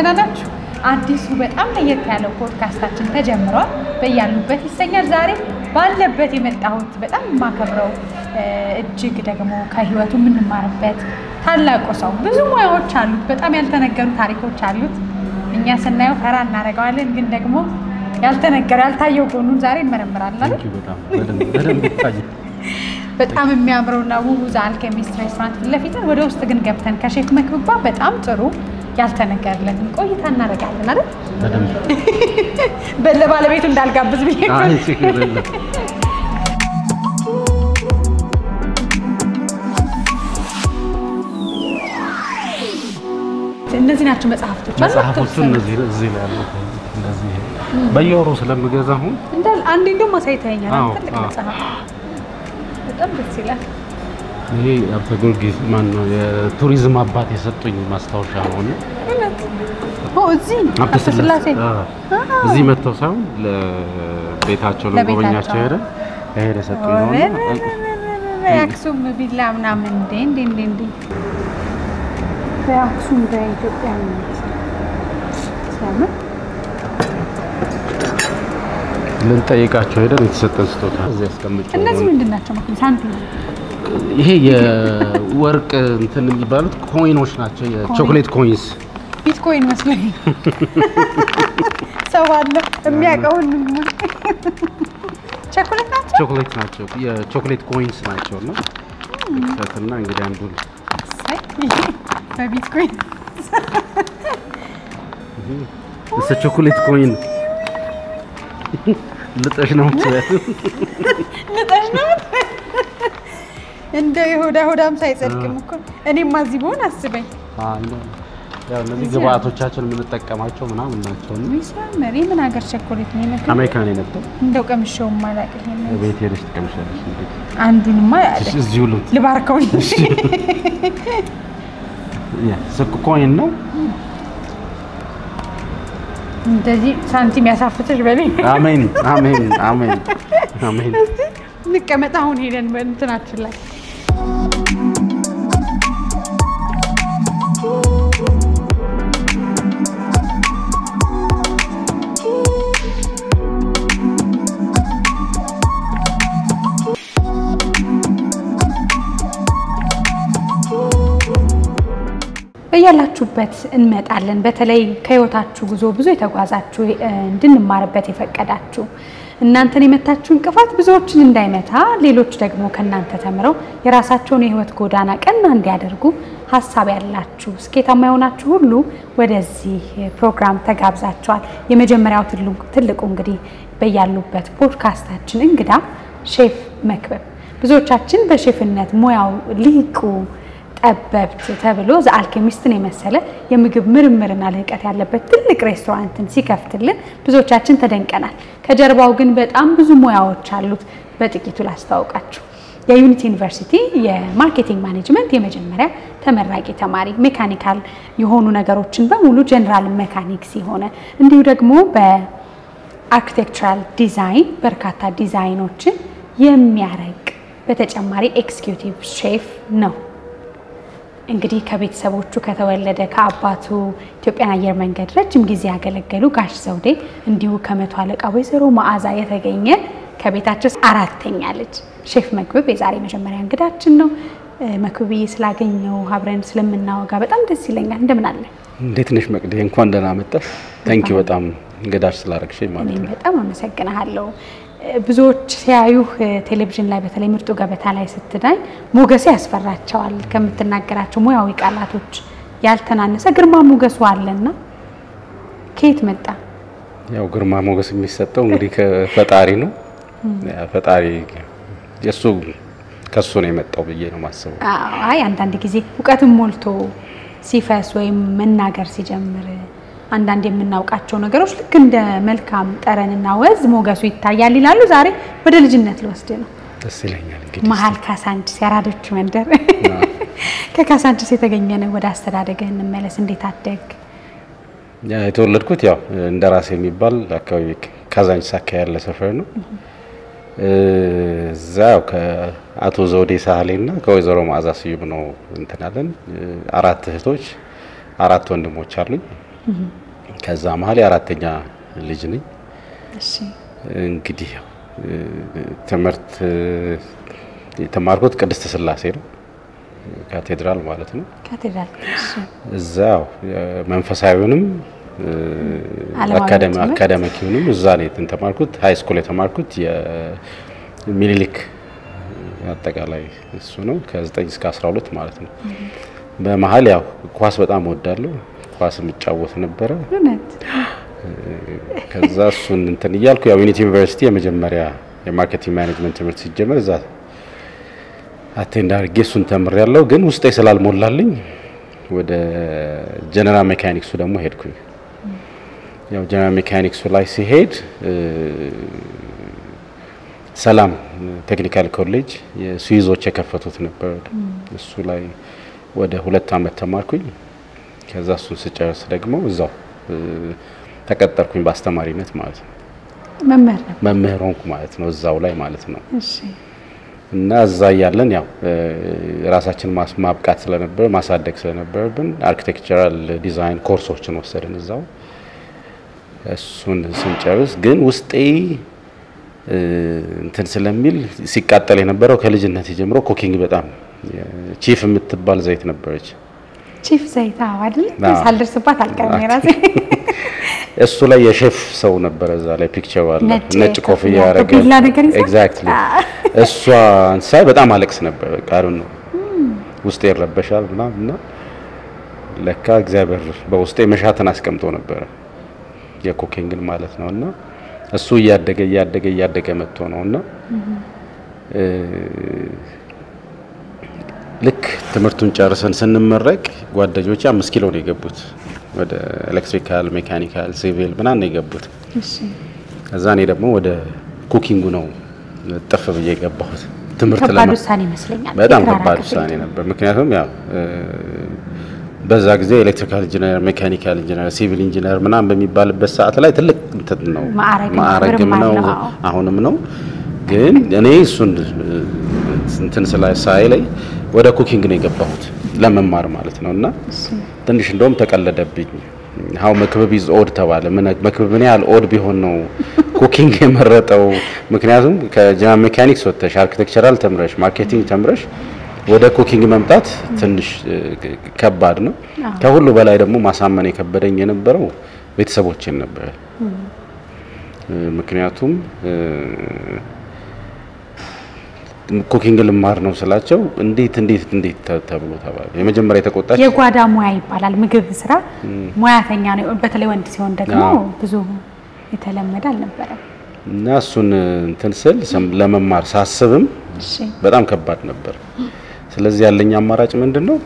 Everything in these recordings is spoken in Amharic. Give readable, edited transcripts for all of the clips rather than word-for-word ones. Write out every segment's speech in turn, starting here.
ደህና ናችሁ? አዲሱ በጣም ለየት ያለው ፖድካስታችን ተጀምሯል። በያሉበት ይሰኛል። ዛሬ ባለበት የመጣሁት በጣም ማከብረው እጅግ ደግሞ ከህይወቱ የምንማርበት ታላቁ ሰው ብዙ ሙያዎች አሉት፣ በጣም ያልተነገሩ ታሪኮች አሉት። እኛ ስናየው ፈራ እናደርገዋለን፣ ግን ደግሞ ያልተነገረ ያልታየው ጎኑን ዛሬ እንመረምራለን አይደል? በጣም የሚያምረውና ውቡ ዘአልኬሚስት ሬስቶራንት ለፊትን ወደ ውስጥ ግን ገብተን ከሼፍ መክብባ በጣም ጥሩ ያልተነገረለትን ቆይታ እናደርጋለን አይደል? ለባለቤቱ እንዳልጋብዝ ብዬ እነዚህ ናቸው መጽሐፍቶቹ እነዚህ እዚህ ላይ ያለው እንደዚህ በየወሩ ስለምገዛሁ እንዳል አንዴ እንደውም አሳይተኸኛል። ትልቅ መጽሐፍ በጣም ደስ ይላል። ይሄ አባ ጊዮርጊስ ማን ነው የቱሪዝም አባት የሰጡኝ ማስታወሻ ነው። አባ ስላሴ እዚህ መጥተው ሳይሆን ለቤታቸው ለጎበኛቸው ሄደ ሰጡኝ ነው። የአክሱም ቢላ ምናምን እንዴ የአክሱም በኢትዮጵያ ነው ልንጠይቃቸው ሄደን የተሰጠን ስጦታ እዚህ ያስቀምጫለሁ። እነዚህ ምንድናቸው? ማለት ሳንቲም ይሄ የወርቅ እንትን የሚባሉት ኮይኖች ናቸው። የቾኮሌት ኮይንስ ቢትኮይን መስሎኝ ሰው አለ የሚያውቀውን ቾኮሌት ናቸው። የቾኮሌት ኮይንስ ናቸው ነው። ከፈተና እንግዲህ አንዱን በቢትኮይን እሱ ቾኮሌት ኮይን ልጠሽ ነው እንደ ሆዳም ሳይጸድቅም እኮ እኔማ እዚህ ብሆን አስበኝ። ያው እነዚህ ግብአቶቻችን የምንጠቀማቸው ምናምን ናቸው። ሚስማሪ ምን ሀገር ቸኮሌት ነው የመጣው? አሜሪካን የመጣው። እንደው ቀምሼው ማላቅ ይሄን ቤት ሄደሽ ትቀምሻለሽ እንዴ? አንዱንማ ያለ እዚሁ ልባርከው ስልክ ኮይን ነው። እንደዚህ ሳንቲም ያሳፍትሽ በለኝ። አሜን አሜን አሜን አሜን። እንቀመጥ አሁን ሄደን በእንትናችን ላይ በያላችሁበት እንመጣለን። በተለይ ከህይወታችሁ ጉዞ ብዙ የተጓዛችሁ እንድንማርበት የፈቀዳችሁ እናንተን የመታችሁ እንቅፋት ብዙዎችን እንዳይመታ ሌሎች ደግሞ ከናንተ ተምረው የራሳቸውን የህይወት ጎዳና ቀና እንዲያደርጉ ሐሳብ ያላችሁ ስኬታማ የሆናችሁ ሁሉ ወደዚህ ፕሮግራም ተጋብዛችኋል። የመጀመሪያው ትልቁ እንግዲህ በያሉበት ፖድካስታችን እንግዳ ሼፍ መክብብ ብዙዎቻችን በሼፍነት ሙያው ሊቁ ጠበብት ተብሎ ዘአልኬሚስትን የመሰለ የምግብ ምርምርና ልህቀት ያለበት ትልቅ ሬስቶራንትን ሲከፍትልን ብዙዎቻችን ተደንቀናል። ከጀርባው ግን በጣም ብዙ ሙያዎች አሉት። በጥቂቱ ላስተዋውቃችሁ። የዩኒቲ ዩኒቨርሲቲ የማርኬቲንግ ማኔጅመንት የመጀመሪያ ተመራቂ ተማሪ፣ ሜካኒካል የሆኑ ነገሮችን በሙሉ ጀነራል ሜካኒክስ የሆነ እንዲሁ ደግሞ በአርኪቴክቸራል ዲዛይን በርካታ ዲዛይኖችን የሚያረቅ በተጨማሪ ኤክስኪዩቲቭ ሼፍ ነው። እንግዲህ ከቤተሰቦቹ ከተወለደ ከአባቱ ኢትዮጵያን አየር መንገድ ረጅም ጊዜ ያገለገሉ ጋሽ ዘውዴ እንዲሁ ከመቶ አለቃ ወይዘሮ መዓዛ የተገኘ ከቤታቸው አራተኛ ልጅ ሼፍ መክብብ የዛሬ መጀመሪያ እንግዳችን ነው። መክብብዬ ስላገኘው አብረን ስለምናወጋ በጣም ደስ ይለኛል። እንደምን አለ? እንዴት ነሽ መቅዲ? እንኳን ደህና መጣሽ። ታንኪ በጣም እንግዳሽ ስላረግሽኝ ማለት ነው። በጣም አመሰግናለሁ። ብዙዎች ሲያዩህ ቴሌቪዥን ላይ በተለይ ምርጡ ገበታ ላይ ስትዳኝ ሞገስ ያስፈራቸዋል። ከምትናገራቸው ሙያዊ ቃላቶች ያልተናነሰ ግርማ ሞገሱ አለና ከየት መጣ? ያው ግርማ ሞገስ የሚሰጠው እንግዲህ ከፈጣሪ ነው። ፈጣሪ የሱ ከሱ ነው የመጣው ብዬ ነው ማስበው። አይ አንዳንድ ጊዜ ዕውቀትም ሞልቶ ሲፈስ ወይም መናገር ሲጀምር አንዳንድ የምናውቃቸው ነገሮች ልክ እንደ መልካም ጠረንና ወዝ ሞገሱ ይታያል ይላሉ። ዛሬ ወደ ልጅነት ልወስድ ነው። ደስ ይለኛል። እንግዲህ መሀል ካሳንቺስ ያራዶች መንደር ከካሳንቺስ የተገኘ ነው። ወደ አስተዳደግህ እንመለስ። እንዴት አደግ? የተወለድኩት ያው እንደራሴ የሚባል አካባቢ ካዛንቺስ አካባቢ ያለ ሰፈር ነው። እዛው ከአቶ ዘውዴ ሳህሌና ከወይዘሮ መዓዛ ስዩም ነው እንተናለን። አራት እህቶች አራት ወንድሞች አሉኝ። ከዛ መሀል የአራተኛ ልጅ ነኝ። እሺ እንግዲህ ትምህርት የተማርኩት ቅድስት ስላሴ ነው ካቴድራል ማለት ነው። ካቴድራል እዛው መንፈሳዊውንም አካዳሚክውንም እዛ ላይ ተማርኩት። ሃይ ስኩል የተማርኩት የሚኒሊክ አጠቃላይ እሱ ነው ከ9 እስከ 12 ማለት ነው። በመሃል ያው ኳስ በጣም ወዳለሁ ኳስ ምጫወት ነበር። ከዛ እሱን እንትን ይያልኩ ያው ዩኒቲ ዩኒቨርሲቲ የመጀመሪያ የማርኬቲንግ ማኔጅመንት ትምህርት ሲጀመር እዛ አቴንድ አድርጌ እሱን ተምሬያለሁ። ግን ውስጤ ስላልሞላልኝ ወደ ጀነራል ሜካኒክሱ ደግሞ ሄድኩኝ። ያው ጀነራል ሜካኒክሱ ላይ ሲሄድ ሰላም ቴክኒካል ኮሌጅ የስዊዞች የከፈቱት ነበር። እሱ ላይ ወደ 2 አመት ተማርኩኝ። ከዛ እሱን ስጨርስ ደግሞ እዛው ተቀጠርኩኝ በአስተማሪነት ማለት ነው። መምህር ሆንኩ ማለት ነው እዛው ላይ ማለት ነው። እሺ እና እዛ ያለን ያው ራሳችን ማብቃት ስለነበር ማሳደግ ስለነበርብን አርኪቴክቸራል ዲዛይን ኮርሶችን ወሰድን እዛው። እሱን ስንጨርስ ግን ውስጤ እንትን ስለሚል ሲቃጠል የነበረው ከልጅነት ጀምሮ ኩኪንግ በጣም ቺፍ የምትባል ዘይት ነበረች። ቺፍ ዘይት አይደል? ሳልደርስባት አልቀረም የራሴ እሱ ላይ የሼፍ ሰው ነበር እዛ ላይ ፒክቸር አለ ነጭ ኮፍያ ያረገ ኤግዛክትሊ እሷ አንሳይ በጣም አለቅስ ነበር። ቃሩን ውስጤ ይረበሻል እና ለካ እግዚአብሔር በውስጤ መሻተን አስቀምጦ ነበር የኩኪንግን ማለት ነውና እሱ እያደገ መጥቶ ነውና ልክ ትምህርቱን ጨርሰን ስንመረቅ ጓደኞቼ 5 ኪሎ ነው የገቡት ወደ ኤሌክትሪካል ሜካኒካል ሲቪል ምናምን ነው የገቡት። እሺ ከዛ እኔ ደግሞ ወደ ኩኪንጉ ነው ጥፍ ብዬ የገባሁት። ትምህርት ከባድ ውሳኔ ይመስለኛል። በጣም ከባድ ውሳኔ ነበር። ምክንያቱም ያው በዛ ጊዜ ኤሌክትሪካል ኢንጂነር ሜካኒካል ኢንጂነር ሲቪል ኢንጂነር ምናምን በሚባልበት ሰዓት ላይ ትልቅ እንትን ነው ማዕረግም ነው አሁንም ነው። ግን እኔ እሱን እንትን ሳይ ላይ ወደ ኩኪንግ ነው የገባሁት ለመማር ማለት ነውና ትንሽ እንደውም ተቀለደብኝ። how መክበብ is odd ተባለ። መክበብ ምን ያህል ኦድ ቢሆን ነው ኩኪንግ የመረጠው? ምክንያቱም ከጀነራል ሜካኒክስ ወጥተሽ አርኪቴክቸራል ተምረሽ ማርኬቲንግ ተምረሽ ወደ ኩኪንግ መምጣት ትንሽ ከባድ ነው። ከሁሉ በላይ ደግሞ ማሳመን የከበደኝ የነበረው ቤተሰቦቼን ነበር። ምክንያቱም ኩኪንግ ልማር ነው ስላቸው እንዴት ተብሎ ተባለ። የመጀመሪያ የተቆጣች የጓዳ ሙያ ይባላል ምግብ ስራ ሙያተኛ ነው። በተለይ ወንድ ሲሆን ደግሞ ብዙ የተለመደ አልነበረም እና እሱን እንትን ስል ለመማር ሳስብም በጣም ከባድ ነበር። ስለዚህ ያለኝ አማራጭ ምንድነው?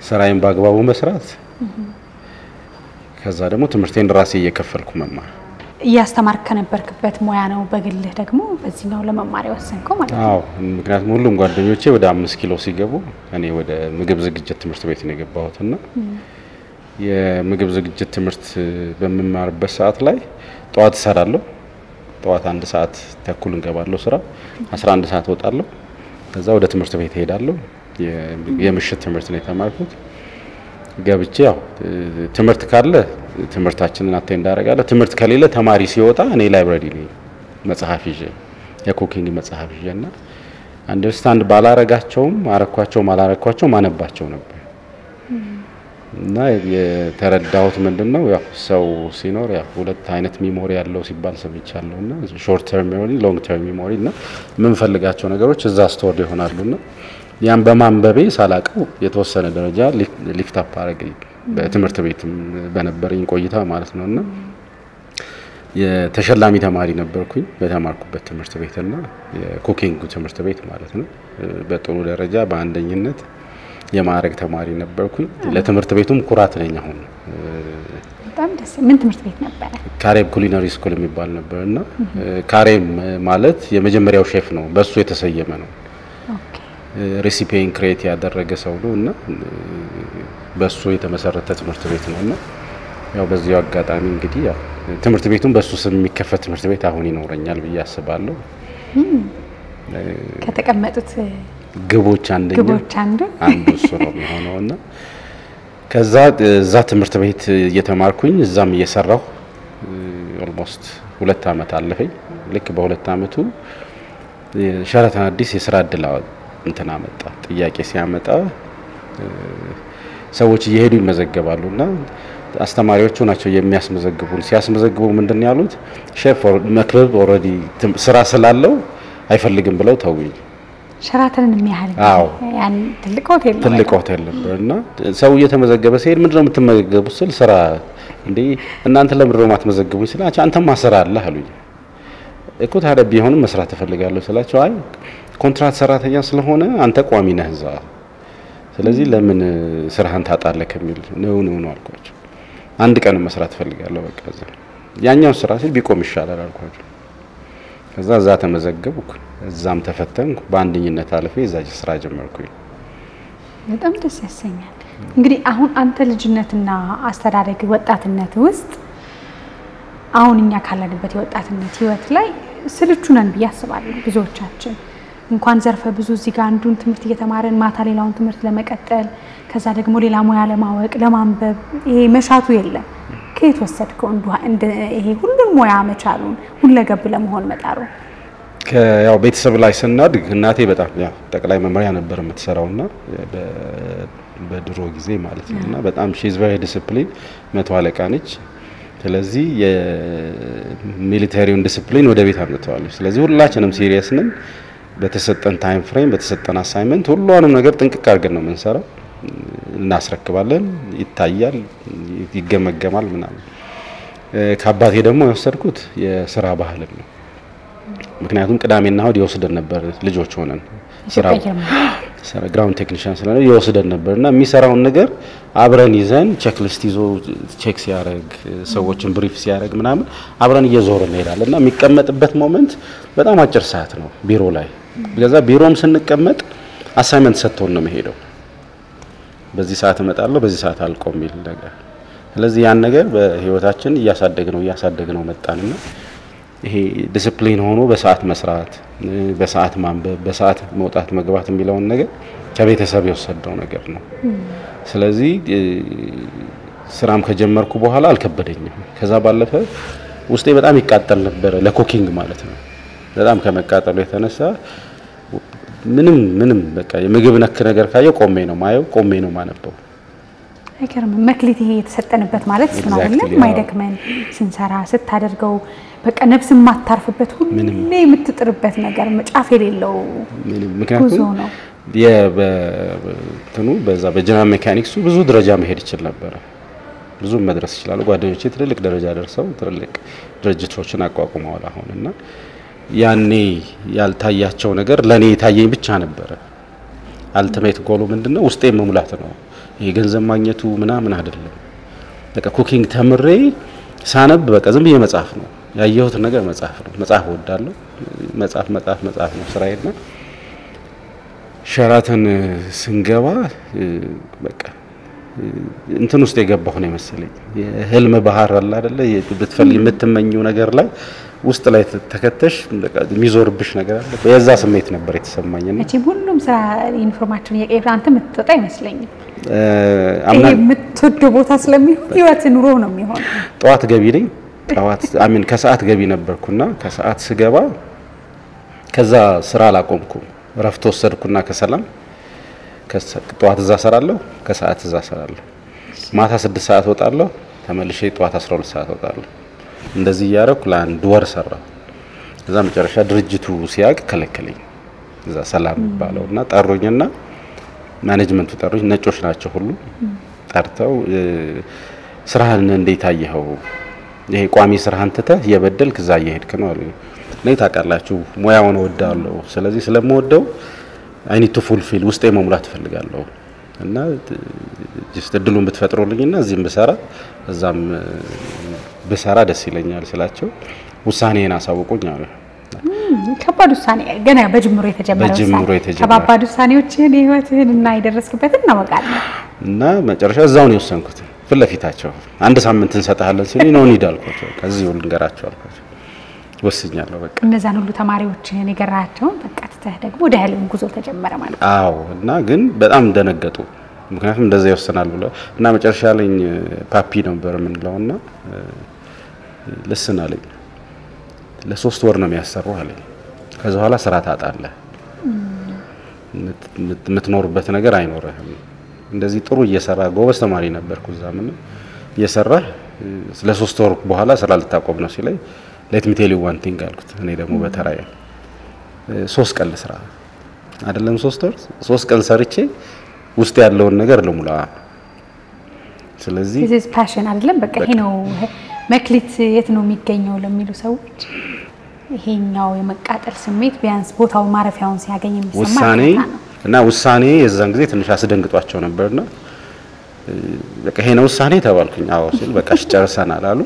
ስራዬን በአግባቡ መስራት ከዛ ደግሞ ትምህርቴን ራሴ እየከፈልኩ መማር። እያስተማርክ ከነበርክበት ሙያ ነው በግልህ ደግሞ በዚህኛው ለመማር የወሰንከው ማለት ነው? አዎ ምክንያቱም ሁሉም ጓደኞቼ ወደ 5 ኪሎ ሲገቡ እኔ ወደ ምግብ ዝግጅት ትምህርት ቤት ነው የገባሁትና የምግብ ዝግጅት ትምህርት በመማርበት ሰዓት ላይ ጧት እሰራለሁ። ጧት 1 ሰዓት ተኩል እንገባለሁ ስራ 11 ሰዓት ወጣለሁ። ከዛ ወደ ትምህርት ቤት ሄዳለሁ። የምሽት ትምህርት ነው የተማርኩት። ገብቼ ያው ትምህርት ካለ ትምህርታችንን አቴንድ አደርጋለሁ። ትምህርት ከሌለ ተማሪ ሲወጣ እኔ ላይብራሪ ላይ መጽሐፍ ይዤ የኩኪንግ መጽሐፍ ይዤና አንደርስታንድ ባላረጋቸውም አላረኳቸው ማነባቸው ነበር። እና የተረዳሁት ምንድነው ያው ሰው ሲኖር ያው 2 አይነት ሚሞሪ ያለው ሲባል ሰምቻለሁና ሾርት ተርም ሜሞሪ ሎንግ ተርም ሚሞሪ እና ምን ፈልጋቸው ነገሮች እዛ ስቶርድ ይሆናሉና ያን በማንበቤ ሳላቀው የተወሰነ ደረጃ ሊፍት አፕ አረገኝ በትምህርት ቤትም በነበረኝ ቆይታ ማለት ነውና የተሸላሚ ተማሪ ነበርኩኝ በተማርኩበት ትምህርት ቤትና የኩኪንግ ትምህርት ቤት ማለት ነው። በጥሩ ደረጃ በአንደኝነት የማዕረግ ተማሪ ነበርኩኝ። ለትምህርት ቤቱም ኩራት ነኝ አሁን። በጣም ደስ ምን ትምህርት ቤት ነበር? ካሬም ኩሊነሪ ስኩል የሚባል ነበርና ካሬም ማለት የመጀመሪያው ሼፍ ነው፣ በሱ የተሰየመ ነው። ኦኬ ሬሲፒን ክሬት ያደረገ ሰው ነውና በሱ የተመሰረተ ትምህርት ቤት ነውና ያው በዚሁ አጋጣሚ እንግዲህ ያው ትምህርት ቤቱን በሱ ስም የሚከፈት ትምህርት ቤት አሁን ይኖረኛል ብዬ አስባለሁ። ከተቀመጡት ግቦች አንዱ እሱ ነው የሚሆነውና ከዛ እዛ ትምህርት ቤት እየተማርኩኝ እዛም እየሰራሁ ኦልሞስት 2 አመት አለፈኝ። ልክ በ2 አመቱ ሸራተን አዲስ የስራ እድል እንትና መጣ። ጥያቄ ሲያመጣ ሰዎች እየሄዱ ይመዘገባሉና አስተማሪዎቹ ናቸው የሚያስመዘግቡን። ሲያስመዘግቡ ምንድነው ያሉት? ሼፍ መክብብ ኦሬዲ ስራ ስላለው አይፈልግም ብለው ተውኝ። ሸራተንን የሚያህል ያን ትልቅ ሆቴል ነበርና ሰው እየተመዘገበ ሲሄድ ምንድነው የምትመዘገቡት ስል ስራ እንዴ እናንተ ለምንድነው ማትመዘግቡኝ ስላቸው አንተም ማሰራ አለ አሉኝ። እኮ ታዲያ ቢሆንም መስራት ተፈልጋለሁ ስላቸው አይ ኮንትራክት ሰራተኛ ስለሆነ አንተ ቋሚ ነህ እዛ ስለዚህ ለምን ስራህን ታጣለህ ከሚል ነው አልኳቸው። አንድ ቀን መስራት ተፈልጋለሁ በቃ እዛ ያኛው ስራ ሲል ቢቆም ይሻላል አልኳቸው። ከዛ እዛ ተመዘገብኩ እዛም ተፈተንኩ በአንደኝነት አልፌ እዛ ስራ ጀመርኩኝ። በጣም ደስ ያሰኛል። እንግዲህ አሁን አንተ ልጅነትና አስተዳደግ ወጣትነት ውስጥ አሁን እኛ ካለንበት የወጣትነት ህይወት ላይ ስልቹ ነን ብያስባለሁ ብዙዎቻችን። እንኳን ዘርፈ ብዙ እዚህ ጋር አንዱን ትምህርት እየተማረን ማታ ሌላውን ትምህርት ለመቀጠል ከዛ ደግሞ ሌላ ሙያ ለማወቅ ለማንበብ ይሄ መሻቱ የለም። ከየት ወሰድከው እንደ ይሄ ሁሉን ሙያ መቻሉን ሁለገብ ለመሆን መጣሩ? ያው ቤተሰብ ላይ ስናድግ እናቴ በጣም ያው ጠቅላይ መምሪያ ነበር የምትሰራውና በድሮ ጊዜ ማለት ነውና በጣም she's very disciplined መቶ አለቃ ነች። ስለዚህ የሚሊተሪውን ዲሲፕሊን ወደ ቤት አምጥተዋለች። ስለዚህ ሁላችንም ሲሪየስ ነን። በተሰጠን ታይም ፍሬም በተሰጠን አሳይመንት ሁሉንም ነገር ጥንቅቅ አድርገን ነው የምንሰራው። እናስረክባለን፣ ይታያል፣ ይገመገማል ምናምን። ከአባቴ ደግሞ የወሰድኩት የስራ ባህል ነው። ምክንያቱም ቅዳሜና እሁድ ይወስደን ነበር ልጆች ሆነን ስራ ግራውንድ ቴክኒሻን ስለሆነ ይወስደን ነበርና የሚሰራውን ነገር አብረን ይዘን ቼክ ሊስት ይዞ ቼክ ሲያደርግ ሰዎችን ብሪፍ ሲያደርግ ምናምን አብረን እየዞርን እንሄዳለንና የሚቀመጥበት ሞመንት በጣም አጭር ሰዓት ነው ቢሮ ላይ። በዛ ቢሮም ስንቀመጥ አሳይመንት ሰጥቶን ነው የሚሄደው። በዚህ ሰዓት እመጣለሁ በዚህ ሰዓት አልቆም ይል ነገር። ስለዚህ ያን ነገር በህይወታችን እያሳደግነው መጣንና ይሄ ዲሲፕሊን ሆኖ በሰዓት መስራት፣ በሰዓት ማንበብ፣ በሰዓት መውጣት መግባት የሚለውን ነገር ከቤተሰብ የወሰደው ነገር ነው። ስለዚህ ስራም ከጀመርኩ በኋላ አልከበደኝም። ከዛ ባለፈ ውስጤ በጣም ይቃጠል ነበር ለኩኪንግ ማለት ነው። በጣም ከመቃጠሉ የተነሳ ምንም በቃ የምግብ ነክ ነገር ካየው ቆሜ ነው ማየው፣ ቆሜ ነው ማነበው። አይገርም። መክሊት ይሄ የተሰጠንበት ማለት ነው አይደል? ማይደክመን ስንሰራ ስታደርገው በቃ ነፍስ ማታርፍበት ሁሉ የምትጥርበት ነገር መጫፍ የሌለው ጉዞ ነው። በዛ በጀነራል ሜካኒክሱ ብዙ ደረጃ መሄድ ይችላል ነበር። ብዙ መድረስ ይችላል። ጓደኞቼ ትልልቅ ደረጃ ደርሰው ትልልቅ ድርጅቶችን አቋቁመዋል አሁንና ያኔ ያልታያቸው ነገር ለኔ የታየኝ ብቻ ነበር። አልቲሜት ጎሉ ምንድነው? ውስጤ መሙላት ነው። ይሄ ገንዘብ ማግኘቱ ምናምን አይደለም። በቃ ኩኪንግ ተምሬ ሳነብ በቃ ዝም ብዬ መጻፍ ነው ያየሁት ነገር መጻፍ ነው። መጻፍ ወዳለሁ። መጻፍ ነው ስራዬና ሸራተን ስንገባ በቃ እንትን ውስጥ የገባሁ ነው መሰለኝ። የህልም ባህር አለ አይደለ? ብትፈልግ የምትመኘው ነገር ላይ ውስጥ ላይ ተከተሽ በቃ የሚዞርብሽ ነገር አለ። በዛ ስሜት ነበር የተሰማኝና እቺም ሁሉም ስራ ኢንፎርሜሽን የቀይራ አንተ የምትወጣ ይመስለኛል። ይሄ የምትወደው ቦታ ስለሚሆን ህይወት ኑሮ ነው የሚሆነው። ጠዋት ገቢ ነኝ። አሚን ከሰዓት ገቢ ነበርኩና ከሰዓት ስገባ ከዛ ስራ አላቆምኩም። ረፍት ወሰድኩና ከሰላም ጠዋት እዛ ሰራለሁ፣ ከሰዓት እዛ ሰራለሁ። ማታ 6 ሰዓት ወጣለሁ፣ ተመልሼ ጠዋት 12 ሰዓት ወጣለሁ። እንደዚህ ያረኩ ለአንድ ወር ሰራሁ። እዛ መጨረሻ ድርጅቱ ሲያቅ ከለከለኝ። እዛ ሰላም ባለውና ጠሩኝና ማኔጅመንቱ ጠሩኝ። ነጮች ናቸው ሁሉ ጠርተው ስራህን እንዴት አየኸው? ይሄ ቋሚ ስራህን ትተህ የበደልክ እዛ እየሄድክ ነው አሉኝ። እኔ ታውቃላችሁ ሙያውን ወዳለሁ። ስለዚህ ስለምወደው I need to fulfill ውስጤ መሙላት ፈልጋለሁ እና just እድሉን ብትፈጥሩልኝና እዚህም ብሰራ እዛም ብሰራ ደስ ይለኛል ስላቸው ውሳኔን አሳውቁኝ አሉ። ከባድ ውሳኔ ገና በጅምሩ የተጀመረ ከባድ ውሳኔዎችን ህይወትህን እና ይደረስክበትን እናወቃለን እና መጨረሻ እዛው ነው የወሰንኩት። ፍለፊታቸው አንድ ሳምንት እንሰጣለን ሲሉ ነው እንይዳልኳቸው። ከዚህ ሁሉ እንገራቸው አልኳቸው። ወስኛለሁ በቃ እነዛን ሁሉ ተማሪዎችን የገራቸው በቃ ተተህ ደግሞ ወደ ህልም ጉዞ ተጀመረ ማለት ነው። አዎ እና ግን በጣም ደነገጡ። ምክንያቱም እንደዛ ይወሰናል ብሎ እና መጨረሻ ላይ ፓፒ ነበር የምንለውና ልስን አለኝ ለ3 ወር ነው የሚያሰሩህ አለኝ ከዛ በኋላ ስራ ታጣለህ የምትኖርበት ነገር አይኖርህም እንደዚህ ጥሩ እየሰራ ጎበዝ ተማሪ ነበርኩ እዛም እየሰራ ለ3 ወር በኋላ ስራ ልታቆም ነው ሲለኝ let me tell you one thing አልኩት እኔ ደግሞ በተራዬ 3 ቀን ስራ አይደለም 3 ቀን ሰርቼ ውስጥ ያለውን ነገር ለሙላ ስለዚህ this is passion አይደለም በቃ ይሄ ነው መክሊት የት ነው የሚገኘው ለሚሉ ሰዎች ይሄኛው የመቃጠል ስሜት ቢያንስ ቦታው ማረፊያውን ሲያገኝ የሚሰማ ውሳኔ የዛን ጊዜ ትንሽ አስደንግጧቸው ነበርና በቃ ይሄ ነው ውሳኔ ተባልኩኝ አዎ ሲል በቃ ጨርሰናል አሉ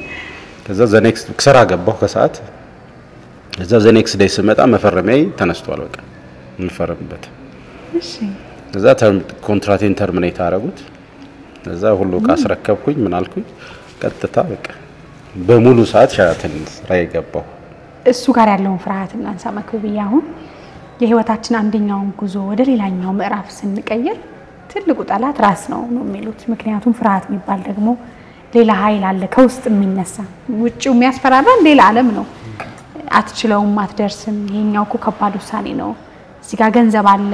ከዛ the next ስራ ገባሁ ከሰዓት ከዛ the next day ስመጣ መፈረሚያዬ ተነስቷል በቃ እንፈረምበት እሺ ከዛ ኮንትራክቴን ተርሚኔት አደረጉት ከዛ ሁሉ ቃ አስረከብኩኝ ምን አልኩኝ ቀጥታ በቃ በሙሉ ሰዓት ሸራተን ስራ ይገባው እሱ ጋር ያለውን ፍርሃትና አንሳማክብያ አሁን የህይወታችን አንደኛውን ጉዞ ወደ ሌላኛው ምዕራፍ ስንቀየር ትልቁ ጠላት ራስ ነው የሚሉት ምክንያቱም ፍርሃት የሚባል ደግሞ ሌላ ኃይል አለ ከውስጥ የሚነሳ ውጪው የሚያስፈራራን ሌላ ዓለም ነው አትችለውም አትደርስም ይሄኛው እኮ ከባድ ውሳኔ ነው እዚህ ጋር ገንዘብ አለ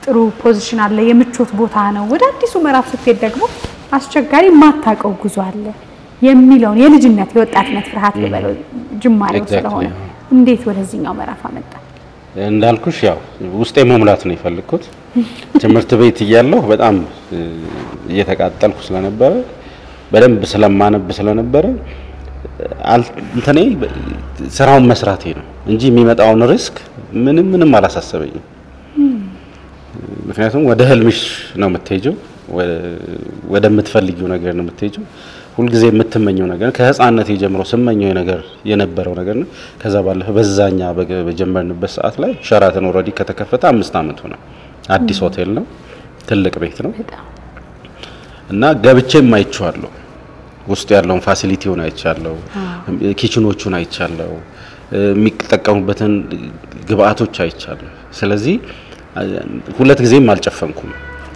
ጥሩ ፖዚሽን አለ የምቾት ቦታ ነው ወደ አዲሱ ምዕራፍ ስትሄድ ደግሞ አስቸጋሪ ማታቀው ጉዞ አለ የሚለው የልጅነት የወጣትነት ፍርሃት ይበለው ጅማሬው ስለሆነ እንዴት ወደዚህኛው ምዕራፍ አመጣ እንዳልኩሽ ያው ውስጤ መሙላት ነው ይፈልኩት ትምህርት ቤት እያለሁ በጣም እየተቃጠልኩ ስለነበረ በደንብ ስለማነብ ስለነበረ እንትኔ ስራውን መስራቴ ነው እንጂ የሚመጣውን ሪስክ ምንም አላሳሰበኝም ምክንያቱም ወደ ህልምሽ ነው የምትሄጂው ወደምትፈልጊው ነገር ነው የምትሄጂው ሁሉ ጊዜ የምትመኘው ነገር ከህፃንነት ጀምሮ ስመኘው ነገር የነበረው ነገር ነው ከዛ ባለፈ በዛኛ በጀመርንበት ሰዓት ላይ ሸራተን ኦሬዲ ከተከፈተ 5 አመት ሆነ አዲስ ሆቴል ነው ትልቅ ቤት ነው እና ገብቼም አይቻለሁ ውስጥ ያለውን ፋሲሊቲውን አይቻለሁ ኪችኖቹን አይቻለሁ የሚጠቀሙበትን ግብአቶች አይቻለሁ ስለዚህ ሁለት ጊዜም አልጨፈንኩም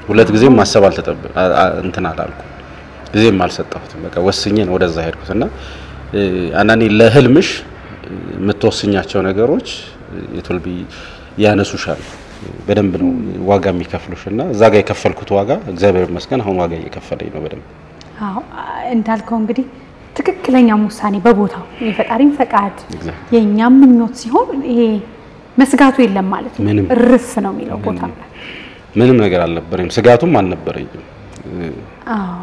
ሁለት ጊዜም ማሰብ እንትን አላልኩም ጊዜም አልሰጠሁትም በቃ ወስኜ ነው ወደዛ ሄድኩትና አናኒ ለህልምሽ የምትወስኛቸው ነገሮች የቶልቢ ያነሱሻል በደንብ ነው ዋጋ የሚከፍሉሽና እዛ ጋር የከፈልኩት ዋጋ እግዚአብሔር ይመስገን አሁን ዋጋ እየከፈለኝ ነው በደንብ አዎ እንዳልከው እንግዲህ ትክክለኛ ውሳኔ በቦታው የፈጣሪን ፈቃድ የኛም ምኞት ሲሆን ይሄ መስጋቱ የለም ማለት ነው ርፍ ነው የሚለው ቦታ ምንም ነገር አልነበረም ስጋቱም አልነበረኝም አዎ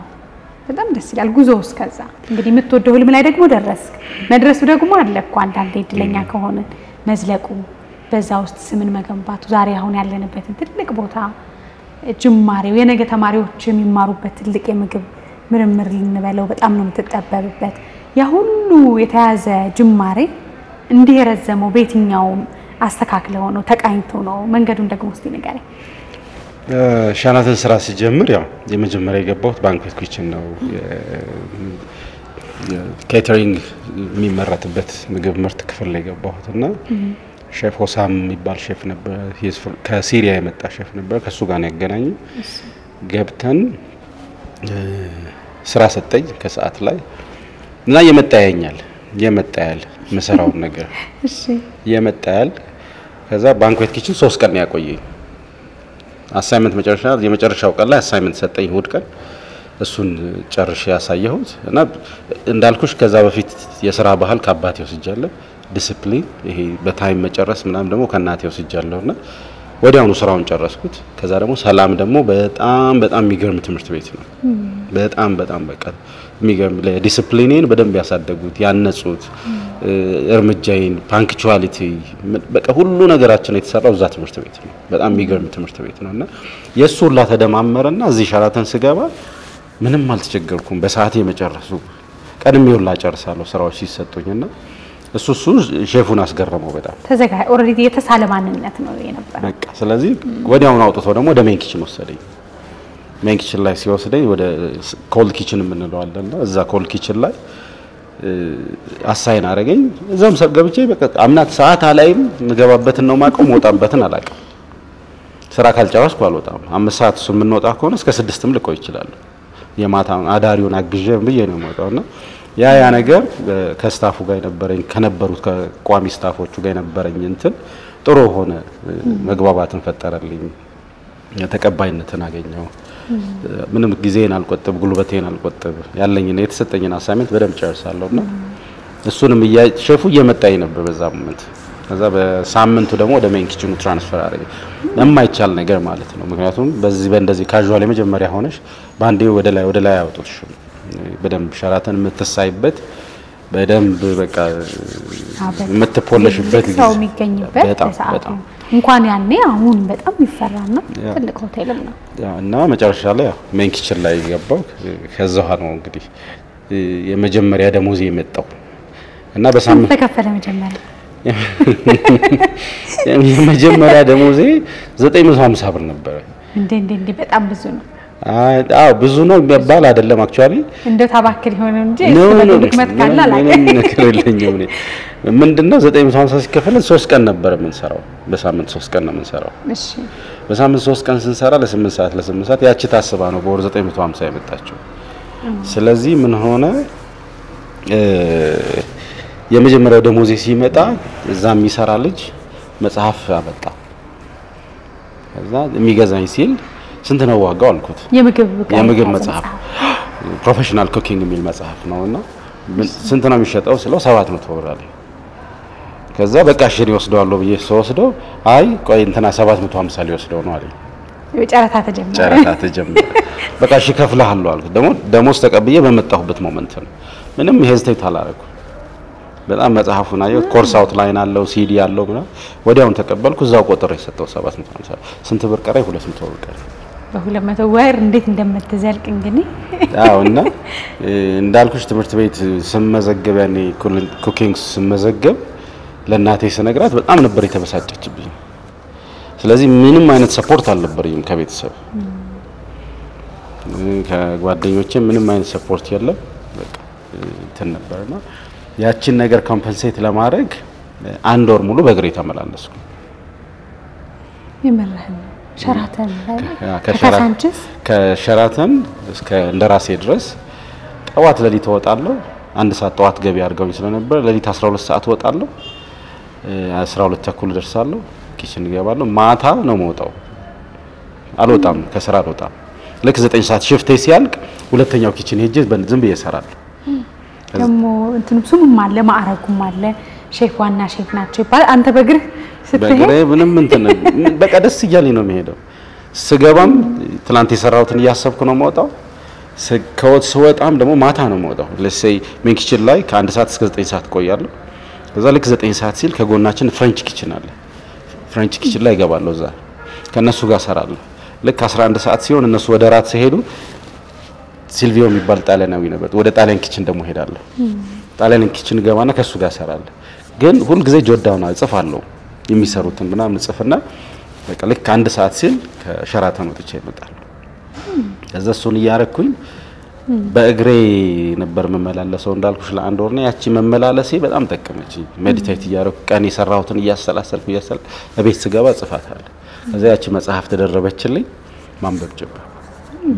በጣም ደስ ይላል ጉዞውስ ከዛ እንግዲህ የምትወደው ህልም ላይ ደግሞ ደረስክ መድረሱ ደግሞ አለኩ አንዳንዴ እድለኛ ከሆነ መዝለቁ በዛ ውስጥ ስምን መገንባቱ ዛሬ አሁን ያለንበትን ትልቅ ቦታ ጅማሬው የነገ ተማሪዎች የሚማሩበት ትልቅ የምግብ ምርምር ልንበለው በጣም ነው የምትጠበብበት ያ ሁሉ የተያዘ ጅማሬ እንዲህ የረዘመው በየትኛው አስተካክለው ነው ተቃኝቶ ነው መንገዱን ደግሞ እስቲ ንገረኝ ሸራተን ስራ ሲጀምር ያው የመጀመሪያ የገባሁት ባንኩዌት ኪችን ነው ኬተሪንግ የሚመረትበት ምግብ ምርት ክፍል ላይ የገባሁትና ሼፍ ሆሳም የሚባል ሼፍ ነበር ከሲሪያ የመጣ ሼፍ ነበር ከሱ ጋር ነው ያገናኘው ገብተን ስራ ሰጠኝ ከሰዓት ላይ እና የመጣያል መሰራውን ነገር እሺ የመጣያል ከዛ ባንኩዌት ኪችን 3 ቀን ያቆየኝ አሳይመንት የመጨረሻው ቀን ላይ አሳይመንት ሰጠኝ እሁድ ቀን እሱን ጨርሼ ያሳየሁት እና እንዳልኩሽ ከዛ በፊት የሥራ ባህል ከአባቴ ወስጃለሁ ዲሲፕሊን ይሄ በታይም መጨረስ ምናም ደግሞ ከናቴ ወስጃለሁና ወዲያውኑ ስራውን ጨረስኩት ከዛ ደግሞ ሰላም ደግሞ በጣም የሚገርም ትምህርት ቤት ነው በጣም በቃ የሚገርም ለዲሲፕሊኔን በደንብ ያሳደጉት ያነጹት እርምጃዬን ፓንክቹዋሊቲ በቃ ሁሉ ነገራችን የተሰራው እዛ ትምህርት ቤት ነው በጣም የሚገርም ትምህርት ቤት ነውና የሱላ ተደማመረና እዚህ ሸራተን ስገባ ምንም አልተቸገርኩም በሰዓት የመጨረሱ ቀድሜውላ ጨርሳለሁ ስራዎች ሲሰጡኝና እሱ ሼፉን አስገረመው በጣም ተዘጋጅ ኦሬዲ የተሳለ ማንነት ነው የነበረው በቃ ስለዚህ ወዲያውኑ አውጥቶ ደግሞ ወደ ሜን ኪችን ወሰደኝ ሜን ኪችን ላይ ሲወስደኝ ወደ ኮልድ ኪችን የምንለው አለና እዛ ኮልድ ኪችን ላይ አሳይን አረገኝ እዛም ገብቼ በቃ አምናት ሰዓት አላይም ንገባበትን ነው ማቀም ወጣበትን አላቀም ስራ ካልጨረስኩ አልወጣም 5 ሰዓት እሱ የምንወጣ ከሆነ እስከ 6ም ልቆይ ይችላል የማታ አዳሪውን አግዤ ብዬ ነው የምወጣውና ያ ነገር ከስታፉ ጋር የነበረኝ ከነበሩት ከቋሚ ስታፎቹ ጋር የነበረኝ እንትን ጥሩ ሆነ መግባባትን ፈጠረልኝ ተቀባይነትን አገኘው ምንም ጊዜን አልቆጥብ ጉልበቴን አልቆጥብ ያለኝና የተሰጠኝን አሳይመንት በደንብ ጨርሳለሁና እሱንም ሼፉ እየመጣኝ ነበር በዛ ሞመንት ከዛ በሳምንቱ ደግሞ ወደ ሜን ኪችኑ ትራንስፈር አደረገ የማይቻል ነገር ማለት ነው ምክንያቱም በእንደዚህ ካዡዋል የመጀመሪያ ሆነሽ ባንዴ ወደ ላይ ያወጡሽ በደንብ ሸራተን የምትሳይበት በደንብ በቃ የምትፖለሽበት ሰው የሚገኝበት ሰዓት እንኳን ያኔ አሁን በጣም ይፈራና ትልቅ ሆቴልም ነው እና መጨረሻ ላይ ሜን ኪችን ላይ ገባው ከዛው ነው እንግዲህ የመጀመሪያ ደሞዝ የመጣው እና በሳምንት ተከፈለ መጀመሪያ የመጀመሪያ ደሞዜ 950 ብር ነበር እንዴ በጣም ብዙ ነው አዎ ብዙ ነው የሚባል አይደለም አክቹአሊ እንደ ታባክል ሆነ እንጂ ድክመት ካለ አላቀም ነክረልኝም ነው ምንድነው 950 ሲከፈል 3 ቀን ነበር የምንሰራው በሳምንት 3 ቀን ነው የምንሰራው እሺ በሳምንት 3 ቀን ስንሰራ ለ8 ሰዓት ያቺ ታስባ ነው በወር 950 የመጣችው ስለዚህ ምን ሆነ የመጀመሪያው ደሞዜ ሲመጣ እዛ የሚሰራ ልጅ መጽሐፍ አመጣ ከዛ የሚገዛኝ ሲል ስንት ነው ዋጋው አልኩት የምግብ መጽሐፍ ፕሮፌሽናል ኩኪንግ የሚል መጽሐፍ ነውና ስንት ነው የሚሸጠው ስለው 700 ብር አለ ከዛ በቃ እሺ ይወስደዋለሁ ብዬ ወስደው አይ ቆይ እንትና 750 ሊወስደው ነው አለኝ ጨረታ ተጀመረ በቃ እሺ ከፍለሃለሁ አልኩት ደግሞ ደሞዝ ተቀብዬ በመጣሁበት ሞመንት ነው ምንም ሄዚቴት አላረኩ በጣም መጽሐፉን አየው ኮርስ አውትላይን አለው ሲዲ አለው ብላ ወዲያውን ተቀበልኩ እዛው ቆጥሬ ሰጠው 750 ስንት ብር ቀረኝ 200 ብር ቀረኝ በ200 ወር እንዴት እንደምትዘልቅ እንግዲህ እና እንዳልኩሽ ትምህርት ቤት ስመዘገብ ያኔ ኩኪንግ ስመዘገብ ለናቴ ስነግራት በጣም ነበር የተበሳጨችብኝ ስለዚህ ምንም አይነት ሰፖርት አልነበረኝም ከቤተሰብ ከጓደኞቼ ምንም አይነት ሰፖርት የለም በቃ እንትን ነበርና ያቺን ነገር ኮምፐንሴት ለማድረግ አንድ ወር ሙሉ በእግሬ ተመላለስኩ የመረህን ሸራተን ከሸራተን እስከ እንደራሴ ድረስ ጠዋት ለሊት ወጣለሁ 1 ሰዓት ጠዋት ገቢ አድርገው ስለነበር ለሊት 12 ሰዓት ወጣለሁ 12 ተኩል ደርሳለሁ ኪችን ገባለሁ ማታ ነው መውጣው አልወጣም ከስራ አልወጣም ልክ 9 ሰዓት ሽፍቴ ሲያልቅ ሁለተኛው ኪችን ሄጄ ዝም ብዬ እሰራለሁ ደሞ እንትም ሱም ማለ ማዕረጉም ማለ ሼፍ ዋና ሼፍ ናቸው ይባል አንተ በግርህ ስትሄድ በግሬ ምንም እንትን በቃ ደስ ይያለኝ ነው የሚሄደው ስገባም ትላንት የሰራሁትን ያሰብኩ ነው የምወጣው ከወጥ ስወጣም ደግሞ ማታ ነው የምወጣው ለሴይ ሜን ኪችን ላይ ከ1 ሰዓት እስከ 9 ሰዓት ቆያለሁ ከዛ ልክ 9 ሰዓት ሲል ከጎናችን ፍሬንች ኪችን አለ ፍሬንች ኪችን ላይ ገባለሁ እዛ ከነሱ ጋር ሰራለሁ ልክ 11 ሰዓት ሲሆን እነሱ ወደ ራት ሲሄዱ ሲልቪዮ የሚባል ጣሊያናዊ ነበር ወደ ጣሊያን ኪችን ደግሞ ሄዳለሁ ጣሊያን ኪችን ገባና ከሱ ጋር ሰራለሁ ግን ሁሉ ጊዜ ጆዳውና ጽፋለሁ የሚሰሩትን ምናምን ጽፍና በቃ ልክ 1 ሰዓት ሲል ከሸራተን ወጥቼ እመጣለሁ ከዛ እሱን ያረኩኝ በእግሬ ነበር መመላለሰው እንዳልኩሽ ለአንድ ወር ነው ያቺ መመላለሴ በጣም ተቀመጪ ሜዲቴት ያረኩ ቀን የሰራሁትን ያሰላሰልኩ እቤት ስገባ ጽፋታለሁ ከዛ ያቺ መጽሐፍ ተደረበችልኝ ማንበብ ጀመርኩ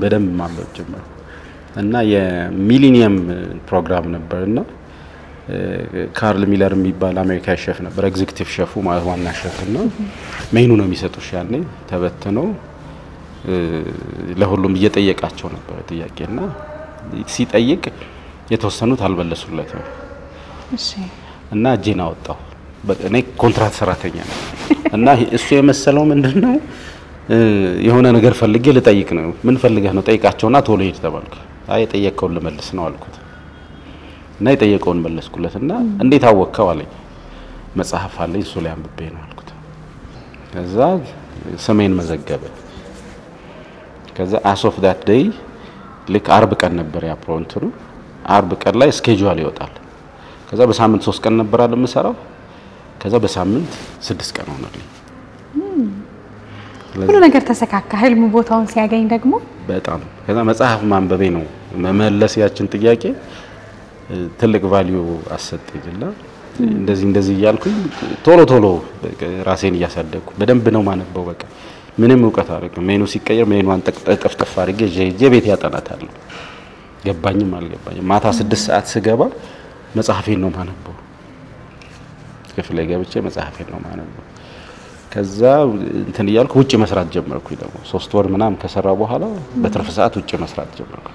በደንብ ማንበብ ጀመርኩ እና የሚሊኒየም ፕሮግራም ነበርና ካርል ሚለር የሚባል አሜሪካዊ ሼፍ ነበር ኤግዚኪዩቲቭ ሼፉ ማለት ዋና ሼፍ እና ሜኑ ነው የሚሰጡሽ ያኔ ተበተነው ለሁሉም እየጠየቃቸው ነበር ጥያቄና ሲጠይቅ የተወሰኑት አልበለሱለትም እሺ እና እጄን አወጣው እኔ ኮንትራት ሰራተኛ ነኝ እና እሱ የመሰለው ምንድነው የሆነ ነገር ፈልጌ ልጠይቅ ነው ምን ፈልገህ ነው ጠይቃቸውና ቶሎ ሄድ ተባልኩ አይ ጠየቀውን ልመልስ ነው አልኩት እና የጠየቀውን መለስኩለትና እንዴት አወቀው አለኝ መጽሐፍ አለኝ እሱ ላይ አንብቤ ነው አልኩት ከዛ ስሜን መዘገበ ከዛ as of that day ልክ አርብ ቀን ነበር ያ ፕሮንትሩ አርብ ቀን ላይ ስኬጁል ይወጣል ከዛ በሳምንት 3 ቀን ነበር አይደል የምሰራው ከዛ በሳምንት 6 ቀን ሆነልኝ ሁሉ ነገር ተሰካካ ህልም ቦታውን ሲያገኝ ደግሞ በጣም ከዛ መጽሐፍ ማንበቤ ነው መመለስ ያችን ጥያቄ ትልቅ ቫልዩ አሰጠኝና እንደዚህ ያልኩኝ ቶሎ ራሴን ያሳደግኩ በደንብ ነው ማነበው በቃ ምንም እውቀት አይደለም ሜኑ ሲቀየር ሜኑን ጠፍጠፍ አድርጌ ቤት ያጠናታለሁ ገባኝም አልገባኝም ማታ 6 ሰዓት ስገባ መጽሐፌን ነው ማነበው ክፍል ላይ ገብቼ መጽሐፌን ነው ማነበው ከዛ እንትን ይያልኩ ውጪ መስራት ጀመርኩኝ ደግሞ 3 ወር ምናምን ከሰራ በኋላ በትርፍ ሰዓት ውጪ መስራት ጀመርኩ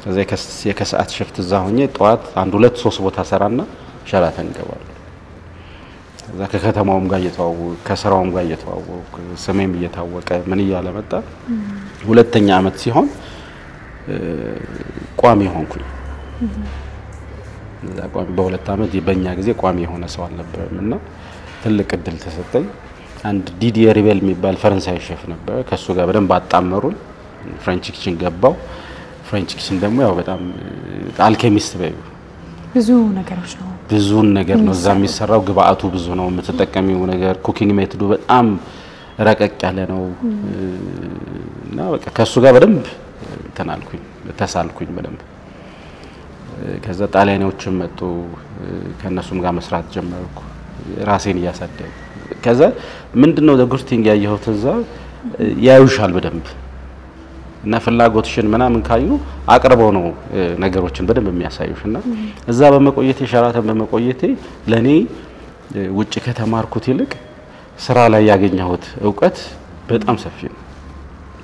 ከዛ የከሰዓት ሽፍት እዛ ሆኜ ጧት 1 2 3 ቦታ ሰራና ሸራተን ገባለሁ ከዛ ከከተማውም ጋር እየተዋወቁ ከስራውም ጋር እየተዋወቁ ስሜም እየታወቀ ምን ይያለ መጣ ሁለተኛ አመት ሲሆን ቋሚ ሆንኩኝ እዛ ቋሚ በሁለት አመት በእኛ ጊዜ ቋሚ የሆነ ሰው አልነበረምና ትልቅ እድል ተሰጠኝ አንድ ዲዲየ ሪቤል የሚባል ፈረንሳይ ሼፍ ነበር ከሱ ጋር በደንብ አጣመሩን ፍሬንች ኪችን ገባው ፍሬንች ኪችን ደግሞ ያው በጣም አልኬሚስት በዩ ብዙ ነገሮች ነው ብዙ ነገር ነው እዛ የሚሰራው ግብአቱ ብዙ ነው የምትጠቀሚው ነገር ኩኪንግ ሜቶዱ በጣም ረቀቅ ያለ ነው እና በቃ ከሱ ጋር በደንብ ተናልኩኝ ተሳልኩኝ በደንብ ከዛ ጣሊያኖችም መጡ ከነሱም ጋር መስራት ጀመርኩ ራሴን ያሳደግ ከዛ ምንድነው ደጉርቲንግ ያየሁት እዛ ያዩሻል በደንብ እና ፍላጎትሽን ምናምን ካዩ አቅርበው ነው ነገሮችን በደንብ የሚያሳዩሽና እዛ በመቆየቴ ሸራተን በመቆየቴ ለኔ ውጭ ከተማርኩት ይልቅ ስራ ላይ ያገኘሁት ዕውቀት በጣም ሰፊ ነው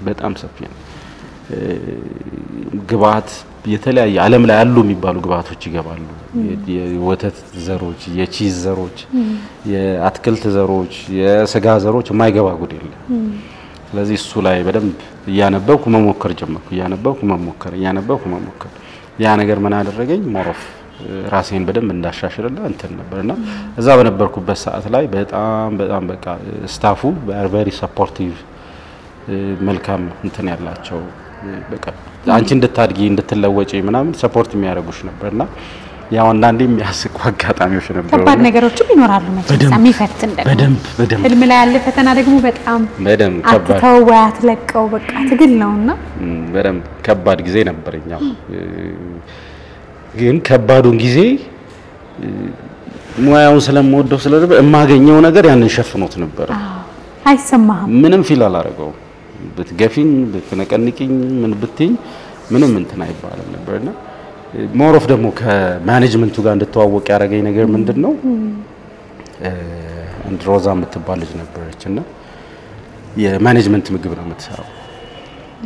በጣም ሰፊ ነው ግብአት የተለያየ ዓለም ላይ ያሉ የሚባሉ ግብአቶች ይገባሉ የወተት ዘሮች የቺዝ ዘሮች የአትክልት ዘሮች የስጋ ዘሮች የማይገባ ጉድ የለም ስለዚህ እሱ ላይ በደንብ ያነበብኩ መሞከር ጀመርኩ ያነበብኩ መሞከር ያ ነገር ምን አደረገኝ ሞሮፍ ራሴን በደንብ እንዳሻሽልና እንትን ነበርና እዛ በነበርኩበት ሰዓት ላይ በጣም በቃ ስታፉ very supportive መልካም እንትን ያላቸው በቃ አንቺ እንድታድጊ እንድትለወጪ ምናምን ሰፖርት የሚያደርጉሽ ነበርና ያው አንዳንዴ የሚያስቁ አጋጣሚዎች ነበሩ ከባድ ነገሮችም ይኖራሉ መቼም የሚፈትን ደግሞ በደንብ ህልም ላይ ያለ ፈተና ደግሞ በጣም ከባድ አትተዋት ለቀው በቃ ትግል ነውና በደንብ ከባድ ጊዜ ነበርኛው ግን ከባዱን ጊዜ ሙያውን ስለምወደው ስለነበረ የማገኘው ነገር ያንን ሸፍኖት ነበር አይሰማህም ምንም ፊል አላረገው በትገፊኝ በተነቀንቂኝ ምን ብትኝ ምንም እንትን አይባልም ነበርና ሞሮፍ ደግሞ ከማኔጅመንቱ ጋር እንድትዋወቅ ያደረገኝ ነገር ምንድነው አንድ ሮዛ የምትባል ልጅ ነበረችና የማኔጅመንት ምግብ ነው የምትሰራው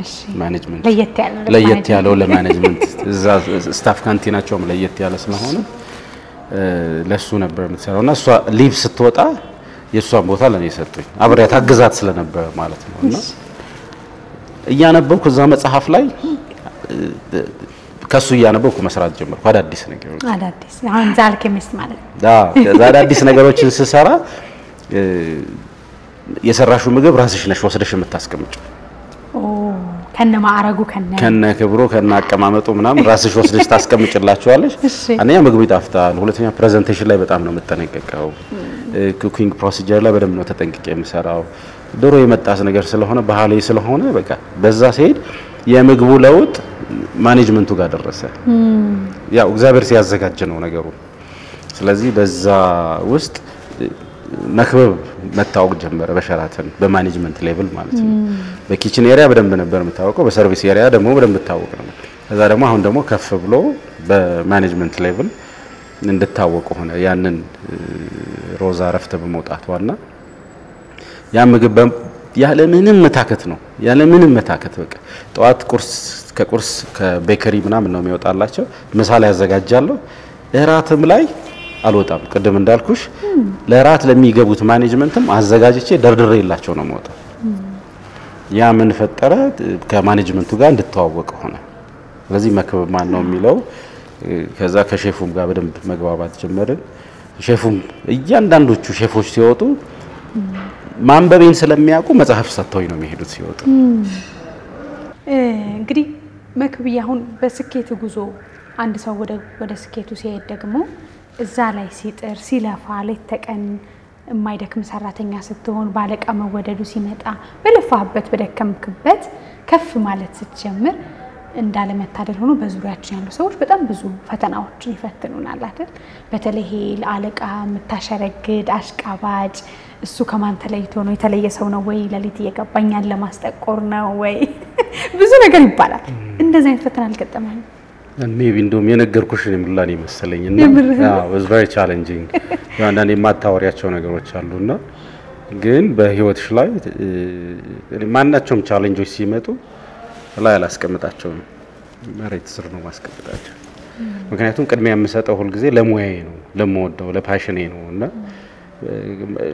እሺ ማኔጅመንት ለየት ያለው ለማኔጅመንት እዛ ስታፍ ካንቲናቸው ለየት ያለ ስለሆነ ለሱ ነበር የምትሰራውና እሷ ሊቭ ስትወጣ የሷን ቦታ ለኔ ሰጡኝ አብሬያት አግዛት ስለነበር ማለት ነውና እያነበብኩ እዛ መጽሐፍ ላይ ከሱ እያነበብኩ መስራት ጀመርኩ አዳዲስ ነገሮች አሁን ዛልኬሚስት ማለት ነው አዳዲስ ነገሮችን ስሰራ የሰራሹ ምግብ ራስሽ ነሽ ወስደሽ የምታስቀምጪው ከነ ማዕረጉ ከነ ክብሩ ከነ አቀማመጡ ምናምን ራስሽ ወስደሽ ታስቀምጪላችኋለሽ አንደኛ ምግቡ ይጣፍጣል ሁለተኛ ፕሬዘንቴሽን ላይ በጣም ነው የምትጠነቀቀው ኩኪንግ ፕሮሲጀር ላይ በደንብ ነው ተጠንቅቄ የምሰራው ድሮ የመጣስ ነገር ስለሆነ ባህሌ ስለሆነ በቃ በዛ ሲሄድ የምግቡ ለውጥ ማኔጅመንቱ ጋር ደረሰ ያው እግዚአብሔር ሲያዘጋጅ ነው ነገሩ ስለዚህ በዛ ውስጥ መክበብ መታወቅ ጀመረ በሸራተን በማኔጅመንት ሌቭል ማለት ነው በኪችን ኤሪያ በደንብ ነበር የምታወቀው በሰርቪስ ኤሪያ ደግሞ በደንብ ታወቅ ነው ከዛ ደግሞ አሁን ደግሞ ከፍ ብሎ በማኔጅመንት ሌቭል እንድታወቅ ሆነ ያንን ሮዛ ረፍተ በመውጣቷና ያ ምግብ ያለ ምንም መታከት በቃ ጧት ከቁርስ ከቤከሪ ምናምን ነው የሚወጣላቸው ምሳሌ ያዘጋጃለሁ እራትም ላይ አልወጣም ቅድም እንዳልኩሽ ለራት ለሚገቡት ማኔጅመንትም አዘጋጅቼ ደርድሬላቸው ነው የምወጣው ያ ምን ፈጠረ ከማኔጅመንቱ ጋር እንድተዋወቅ ሆነ ስለዚህ መክበብ ማን ነው የሚለው ከዛ ከሼፉም ጋር በደንብ መግባባት ጀመርን ሼፉም እያንዳንዶቹ ሼፎች ሲወጡ ማንበቤን ስለሚያውቁ መጽሐፍ ሰጥተውኝ ነው የሚሄዱት ሲወጡ እንግዲህ መክብብ አሁን በስኬት ጉዞ አንድ ሰው ወደ ስኬቱ ሲሄድ ደግሞ እዛ ላይ ሲጥር ሲለፋ ለተቀን የማይደክም ሰራተኛ ስትሆን ባለቃ መወደዱ ሲመጣ በለፋበት በደከምክበት ከፍ ማለት ስትጀምር እንዳለመታደል ሆኖ በዙሪያችን ያሉ ሰዎች በጣም ብዙ ፈተናዎችን ይፈትኑናል አይደል? በተለይ ለአለቃ የምታሸረግድ አሽቃባጭ እሱ ከማን ተለይቶ ነው የተለየ ሰው ነው ወይ ለሊት እየገባኛል ለማስጠቆር ነው ወይ ብዙ ነገር ይባላል። እንደዚህ አይነት ፈተና አልገጠመኝም። maybe እንደውም የነገርኩሽ ምንላኔ መሰለኝና was very challenging ያንዳንዴ የማታወሪያቸው ነገሮች አሉና ግን በህይወትሽ ላይ ማናቸውም ቻሌንጆች ሲመጡ ላይ አላስቀምጣቸውም መሬት ስር ነው ማስቀምጣቸው ምክንያቱም ቅድሚያ የምሰጠው ሁሉ ጊዜ ለሙያዬ ነው ለምወደው ለፓሽኔ ነውና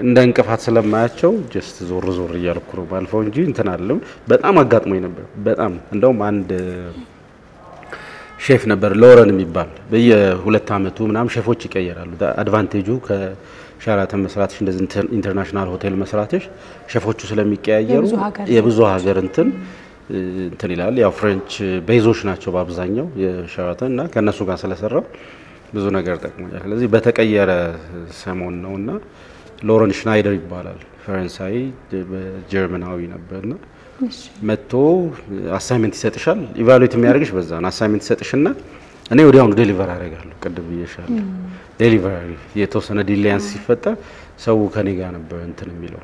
እንደ እንቅፋት ስለማያቸው just ዞር ዞር እያልኩ ነው ባልፈው እንጂ እንትን አይደለም በጣም አጋጥሞኝ ነበር በጣም እንደውም አንድ ሼፍ ነበር ሎረን የሚባል በየ2 አመቱ ምናም ሼፎች ይቀየራሉ አድቫንቴጁ ከሻራተን መስራትሽ እንደዚህ ኢንተርናሽናል ሆቴል መስራትሽ ሼፎቹ ስለሚቀያየሩ የብዙ ሀገር እንትን ይላል ያው ፍሬንች ቤዞች ናቸው በአብዛኛው የሻራተን እና ከነሱ ጋር ስለሰራው ብዙ ነገር ጠቅሞኛል ስለዚህ በተቀየረ ሰሞን ነውና ሎረን ሽናይደር ይባላል ፈረንሳይ በጀርመናዊ ነበርና መጥቶ አሳይመንት ይሰጥሻል ኢቫሉዌት የሚያደርግሽ በዛን አሳይመንት ይሰጥሽና እኔ ወዲያውኑ ዴሊቨር አደርጋለሁ ቅድም ይየሻል ዴሊቨሪ የተወሰነ ዲሌያንስ ሲፈጠር ሰው ከኔ ጋር ነበር እንትን የሚለው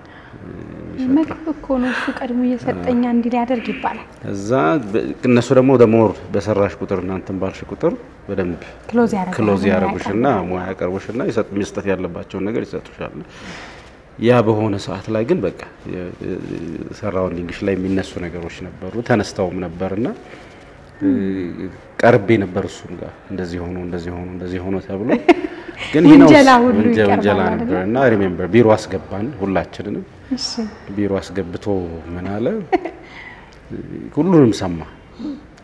መጥቆ ነው እሱ ቀድሞ እየሰጠኛ እንዲ ሊያደርግ ይባላል እዛ እነሱ ደግሞ ደሞር በሰራሽ ቁጥር እናንተን ባልሽ ቁጥር በደንብ ክሎዝ ያረጉሽና ሙያ ያቀርቡሽና ይሰጥ መስጠት ያለባቸው ነገር ይሰጡሻል ያ በሆነ ሰዓት ላይ ግን በቃ ሰራውንዲንግሽ ላይ የሚነሱ ነገሮች ነበሩ ተነስተውም ነበርና ቀርቤ ነበር እሱም ጋር እንደዚህ ሆኖ ተብሎ ግን ይሄው ወንጀላ ነበርና አይ ሪሜምበር ቢሮ አስገባን ሁላችንንም እሺ ቢሮ አስገብቶ ምን አለ ሁሉንም ሰማ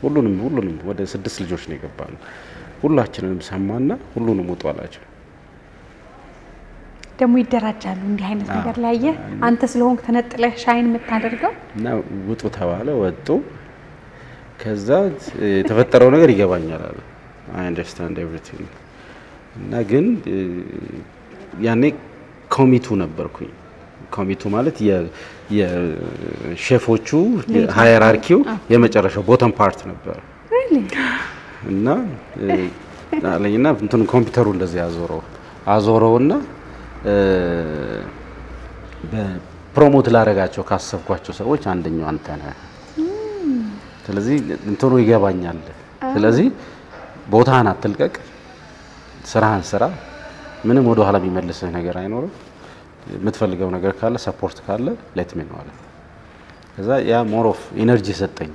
ሁሉንም ወደ 6 ልጆች ነው የገባነው ሁላችንንም ሰማና ሁሉንም ወጣላቸው ደሞ ይደራጃሉ እንዲህ አይነት ነገር ላይ አንተ ስለሆንክ ተነጥለህ ሻይን የምታደርገው እና ውጡ ተባለ ወጡ ከዛ የተፈጠረው ነገር ይገባኛል አለ I understand everything እና ግን ያኔ ኮሚቱ ነበርኩኝ ኮሚቱ ማለት የሼፎቹ ሃይራርኪው የመጨረሻው ቦተም ፓርት ነበር እና አለኝና እንትን ኮምፒውተሩ እንደዚህ አዞረውና በፕሮሞት ላረጋቸው ካሰብኳቸው ሰዎች አንደኛው አንተ ነህ ስለዚህ እንትኑ ይገባኛል ስለዚህ ቦታህን አትልቀቅ ስራህን ስራ ምንም ወደ ኋላ የሚመልስህ ነገር አይኖርም የምትፈልገው ነገር ካለ ሰፖርት ካለ ሌት ሚ ኖ አለ ከዛ ያ ሞር ኦፍ ኢነርጂ ሰጠኝ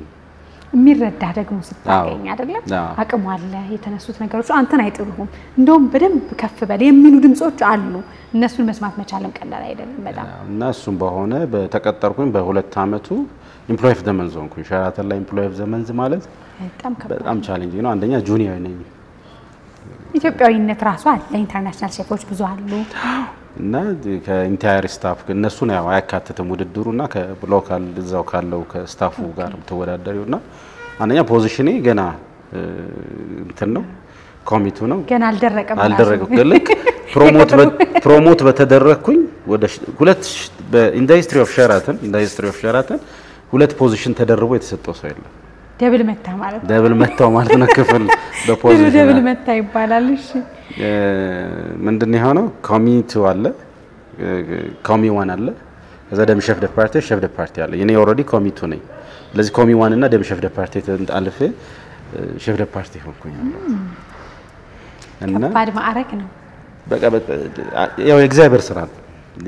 የሚረዳ ደግሞ ስታገኝ አይደለም አቅም አለ የተነሱት ነገሮች አንተን አይጥሩም እንደውም በደንብ ከፍ በል የሚሉ ድምጾች አሉ እነሱን መስማት መቻልም ቀላል አይደለም በጣም እና እሱም በሆነ በተቀጠርኩኝ በ2 አመቱ ኤምፕሎይ ኦፍ ዘ መንዝ ሆንኩኝ ሻራተን ላይ ኤምፕሎይ ኦፍ ዘ መንዝ ማለት በጣም ቻሌንጂንግ ነው አንደኛ ጁኒየር ነኝ ኢትዮጵያዊነት ራሱ አለ ኢንተርናሽናል ሼፎች ብዙ አሉ እና ከኢንታየር ስታፍ እነሱ ነው ያካተተም ውድድሩና ከሎካል እዛው ካለው ከስታፉ ጋር ተወዳደሪውና አንደኛ ፖዚሽኔ ገና እንትን ነው ኮሚቱ ነው ገና አልደረቀም ልክ ፕሮሞት በተደረኩኝ ወደ ሁለት በኢንዱስትሪ ኦፍ ሸራተን ሁለት ፖዚሽን ተደርቦ የተሰጠው ሰው የለም ደብል መታው ማለት ነው ክፍል በፖዚሽን ደብል መታ ይባላል እሺ ምንድነው የሆነው ኮሚቱ አለ ኮሚ 1 አለ ከዛ ደም ሼፍ ደ ፓርቲ አለ እኔ ኦሬዲ ኮሚቱ ነኝ ስለዚህ ኮሚ 1 እና ደም ሼፍ ደ ፓርቲ ተንጣልፈ ሼፍ ደ ፓርቲ ሆንኩኝ እና ባድ ማዕረግ ነው በቃ ያው እግዚአብሔር ስራ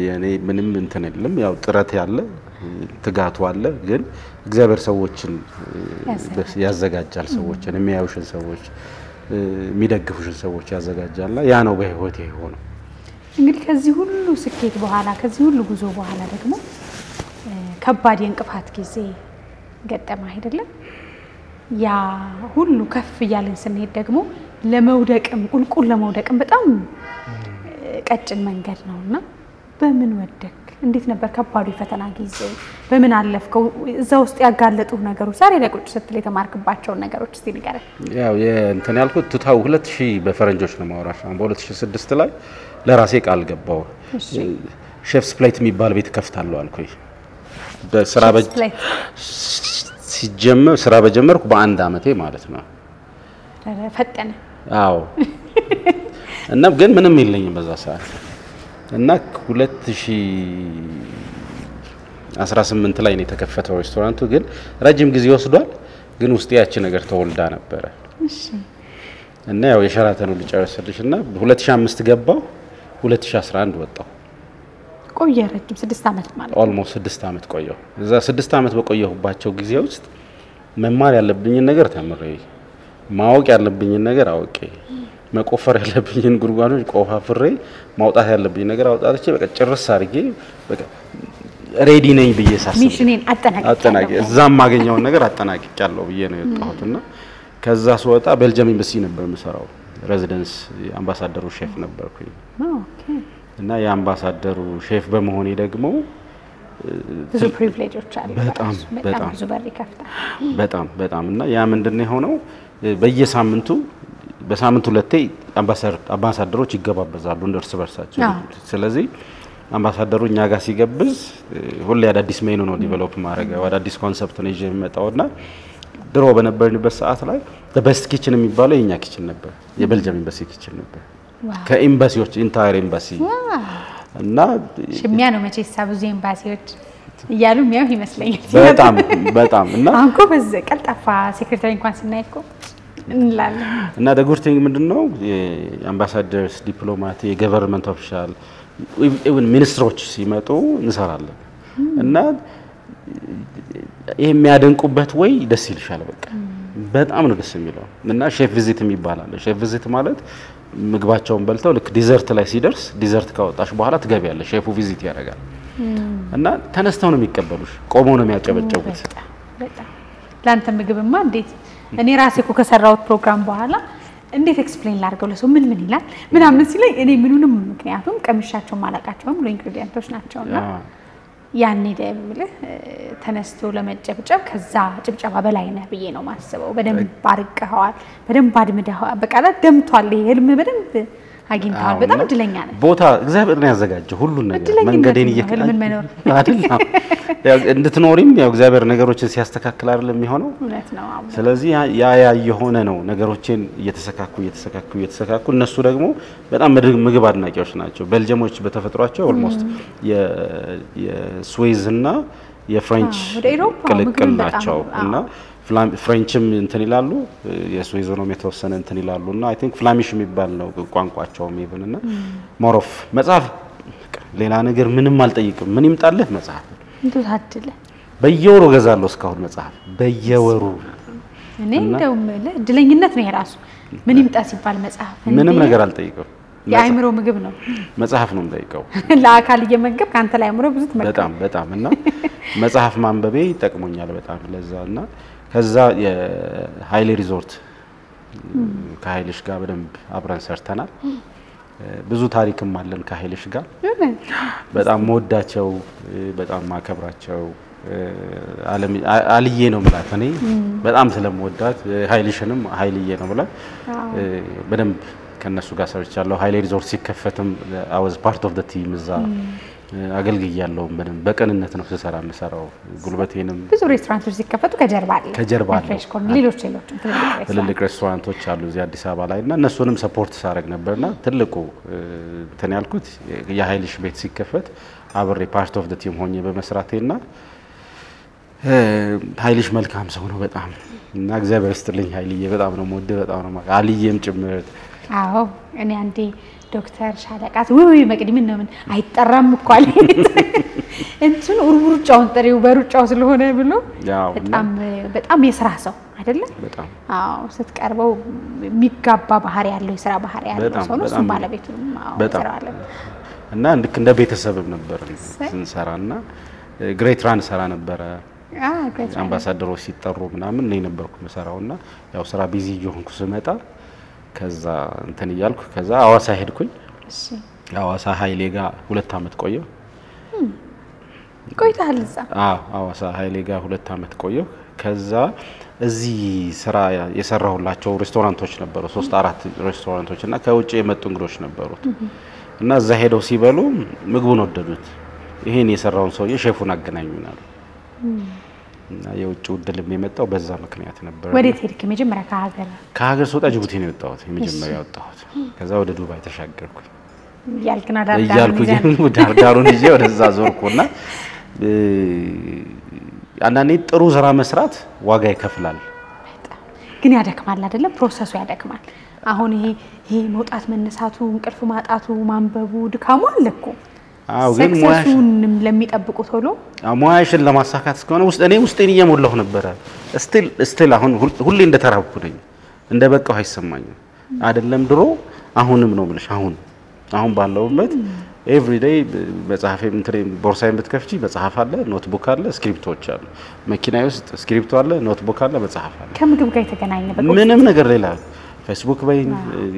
የኔ ምንም እንትን አይደለም ያው ጥረት ያለ ትጋቱ አለ ግን እግዚአብሔር ሰዎችን ያዘጋጃል ሰዎችን የሚያዩሽን ሰዎች የሚደግፉሽን ሰዎች ያዘጋጃልና ያ ነው በህይወቴ ሆኖ እንግዲህ ከዚህ ሁሉ ስኬት በኋላ ከዚህ ሁሉ ጉዞ በኋላ ደግሞ ከባድ የእንቅፋት ጊዜ ገጠማ አይደለም ያ ሁሉ ከፍ ያለን ስንሄድ ደግሞ ለመውደቅም ቁልቁል ለመውደቅም በጣም ቀጭን መንገድ ነውና በምን ወደክ እንዴት ነበር ከባዱ የፈተና ጊዜ በምን አለፍከው እዛ ውስጥ ያጋለጡ ነገሮች ዛሬ ላይ ቁጭ ስትል የተማርክባቸው ነገሮች እስቲ ንገረኝ ያው የእንትን ያልኩት 2000 በፈረንጆች ነው ማውራሽ በ2006 ላይ ለራሴ ቃል ገባው ሼፍስ ፕሌት የሚባል ቤት ከፍታለሁ አልኩኝ በስራ ሲጀመር ስራ በጀመርኩ በአንድ አመቴ ማለት ነው። ፈጠነ። አዎ እና ግን ምንም የለኝም በዛ ሰዓት እና 2018 ላይ ነው የተከፈተው ሬስቶራንቱ። ግን ረጅም ጊዜ ወስዷል። ግን ውስጥ ያቺ ነገር ተወልዳ ነበር። እሺ እና ያው የሸራተኑ ልጨርስልሽና 2005 ገባው 2011 ወጣው። ቆየ ረጅም 6 አመት ማለት ኦልሞስት 6 አመት ቆየው። እዛ 6 አመት በቆየሁባቸው ጊዜ ውስጥ መማር ያለብኝን ነገር ተምሬ ማወቅ ያለብኝን ነገር አውቄ መቆፈር ያለብኝን ጉድጓዶች ቆፋፍሬ ማውጣት ያለብኝ ነገር አውጣትቼ በቃ ጭርስ አድርጌ በቃ ሬዲ ነኝ ብዬ ሳስብ ሚሽኔን አጠናቅቄ እዛም ማገኘውን ነገር አጠናቅቄያለሁ ብዬ ነው የወጣሁትና ከዛ ስወጣ ቤልጅየም ኤምባሲ ነበር የምሰራው። ሬዚደንስ አምባሳደሩ ሼፍ ነበርኩኝ። ኦኬ እና የአምባሳደሩ ሼፍ በመሆኔ ደግሞ ብዙ ፕሪቪሌጆች አሉ። በጣም ብዙ በር ይከፍታል። በጣም እና ያ ምንድነው የሆነው በየሳምንቱ በሳምንቱ ሁለቴ አምባሳደሮች ይገባበዛሉ እንደርስ በርሳቸው። ስለዚህ አምባሳደሩ እኛ ጋር ሲገብዝ ሁሌ አዳዲስ ሜኑ ነው ዲቨሎፕ ማድረግ አዳዲስ ኮንሰፕት ነው ይዤ የመጣውና ድሮ በነበርንበት ሰዓት ላይ በስት ኪችን የሚባለው የኛ ኪችን ነበር። የቤልጅየም ኤምባሲ ኪችን ነበር። ከኤምባሲዎች ኢንታየር ኤምባሲ እና ሽሚያ ነው መቼስ ብዙ ኤምባሲዎች እያሉ የሚያው ይመስለኛል። በጣም እና አንኮ በዛ ቀልጣፋ ሴክሬታሪ እንኳን ስናይኮ እንላለን። እና ደጉርቲንግ ምንድነው የአምባሳደርስ ዲፕሎማት የገቨርንመንት ኦፊሻል ኢቭን ሚኒስትሮች ሲመጡ እንሰራለን እና የሚያደንቁበት ወይ ደስ ይልሻል። በጣም ነው ደስ የሚለው እና ሼፍ ቪዚት የሚባላል። ሼፍ ቪዚት ማለት ምግባቸውን በልተው ልክ ዲዘርት ላይ ሲደርስ ዲዘርት ካወጣሽ በኋላ ትገቢያለሽ። ሼፉ ቪዚት ያደርጋል እና ተነስተው ነው የሚቀበሉሽ፣ ቆመው ነው የሚያጨበጨቡት። በጣም ላንተ ምግብማ እንዴት እኔ ራሴ እኮ ከሰራሁት ፕሮግራም በኋላ እንዴት ኤክስፕሌን ላድርገው ለሰው ምን ይላል ምናምን ሲለኝ እኔ ምኑንም ምክንያቱም ቀምሻቸው ማላቃቸውም ኢንግሪዲየንቶች ናቸውና ያኔ ደምልህ ተነስቶ ለመጨብጨብ ከዛ ጭብጨባ በላይ ነው ብዬ ነው ማስበው። በደንብ አርቀዋል፣ በደንብ አድምደዋል። በቃ ደምቷል። ይሄ ህልም በደንብ አግኝተዋል። በጣም እድለኛ ነኝ። ቦታ እግዚአብሔር ነው ያዘጋጀው ሁሉን ነገር መንገዴን እየከለለ ምን መኖር አይደል? ያው እንድትኖሪም ያው እግዚአብሔር ነገሮችን ሲያስተካክል አይደለም የሚሆነው። እውነት ነው። ስለዚህ ያ የሆነ ነው ነገሮችን እየተሰካኩ እነሱ ደግሞ በጣም ምግብ አድናቂዎች ናቸው። ቤልጅየሞች በተፈጥሯቸው ኦልሞስት የስዊዝ እና የፍሬንች ቅልቅል ናቸው እና ፍሬንችም እንትን ይላሉ የስዊዝንም የተወሰነ እንትን ይላሉና አይ ቲንክ ፍላሚሽ የሚባል ነው ቋንቋቸውም ይብንና ሞሮፍ መጽሐፍ ሌላ ነገር ምንም አልጠይቅም። ምን ይምጣልህ መጽሐፍ እንቱታድለ በየወሩ ገዛለሁ እስካሁን መጽሐፍ በየወሩ። እኔ እንደው እድለኝነት ነው የራሱ ምን ይምጣ ሲባል መጽሐፍ ምንም ነገር አልጠይቅም። የአይምሮ ምግብ ነው መጽሐፍ ነው የምጠይቀው። ለአካል እየመገብ ካንተ ላይ አእምሮ ብዙ ተመገብ በጣም እና መጽሐፍ ማንበቤ ይጠቅሞኛል በጣም ለዛና ከዛ የሃይሌ ሪዞርት ከሃይልሽ ጋር በደንብ አብረን ሰርተናል። ብዙ ታሪክም አለን ከሃይልሽ ጋር በጣም መወዳቸው በጣም ማከብራቸው አልዬ ነው ማለት እኔ በጣም ስለምወዳት ሃይልሽንም ሃይልዬ ነው ማለት በደንብ ከነሱ ጋር ሰርቻለሁ። ሃይሌ ሪዞርት ሲከፈትም I was part of the team እዛ አገልግያለሁ። በቅንነት ነው ስሰራ የምሰራው። ጉልበቴንም ብዙ ሬስቶራንቶች ሲከፈቱ ከጀርባ አለ ፍሬሽ ኮርን ሌሎች ትልልቅ ሬስቶራንቶች አሉ እዚህ አዲስ አበባ ላይ እና እነሱንም ሰፖርት ሳደርግ ነበርና ትልቁ እንትን ያልኩት የሃይልሽ ቤት ሲከፈት አብሬ ፓርት ኦፍ ዘ ቲም ሆኜ በመስራቴና ሃይልሽ መልካም ሰው ነው በጣም እና እግዚአብሔር ይስጥልኝ ሃይልዬ በጣም ነው የምወደው በጣም ነው አልዬም ጭምር። አዎ እኔ አንዴ ዶክተር ሻለቃት ወይ መቅዲ ምን ነው ምን አይጠራም እኮ አለ እንትን ሩጫውን ጥሪው በሩጫው ስለሆነ ብሎ በጣም የሥራ ሰው አይደለ? በጣም አዎ ስትቀርበው የሚጋባ ባህሪ ያለው የሥራ ባህሪ ያለው ሰው ነው። እሱ ባለቤቱ በጣም እና እንደ ቤተሰብም ነበር ስንሰራና ግሬት ራን ሰራ ነበር። አምባሳደሮች ሲጠሩ ምናምን እኔ ነበርኩ መሰራውና ያው ስራ ቢዚ ሆንኩ ስመጣ ከዛ እንትን ይያልኩ ከዛ አዋሳ ሄድኩኝ። እሺ አዋሳ ሃይሌ ጋር 2 አመት ቆየሁ። ቆይተሃል እዛ? አዋሳ ሃይሌ ጋር 2 አመት ቆየሁ። ከዛ እዚህ ስራ የሰራሁላቸው ሬስቶራንቶች ነበሩ 3-4 ሬስቶራንቶች እና ከውጭ የመጡ እንግዶች ነበሩት እና እዛ ሄደው ሲበሉ ምግቡን ወደዱት። ይሄን የሰራውን ሰውዬ ሼፉን አገናኙናል እና የውጭ ውድልም የመጣው በዛ ምክንያት ነበር ወዴት ሄድክ መጀመሪያ ከሀገር ስወጣ ጅቡቲ ነው የወጣሁት የመጀመሪያ ወጣሁት ከዛ ወደ ዱባይ ተሻገርኩ ያልከና ዳርዳሩን ይዤ ወደዛ ዞርኩና አንዳንዴ ጥሩ ስራ መስራት ዋጋ ይከፍላል ግን ያደክማል አይደለ ፕሮሰሱ ያደክማል አሁን ይሄ መውጣት መነሳቱ እንቅልፍ ማጣቱ ማንበቡ ድካሙ አለኩ አው ግን ሙያሽንም ለሚጠብቁት ሆሎ ሙያሽን ለማሳካት እስከሆነ ውስጤን እየሞላሁ ነበር ስቲል አሁን ሁሌ እንደተራብኩ ነኝ እንደበቃው አይሰማኝም አይደለም ድሮ አሁንም ነው ብለሽ አሁን ባለውበት ኤቭሪ ዴይ መጽሐፌ ቦርሳዬን ብትከፍቺ መጽሐፍ አለ ኖትቡክ አለ ስክሪፕቶች አሉ መኪናዬ ውስጥ ስክሪፕቶ አለ ኖትቡክ አለ መጽሐፍ አለ ከምግብ ጋር የተገናኘ በቃ ምንም ነገር ሌላ ፌስቡክ በይኝ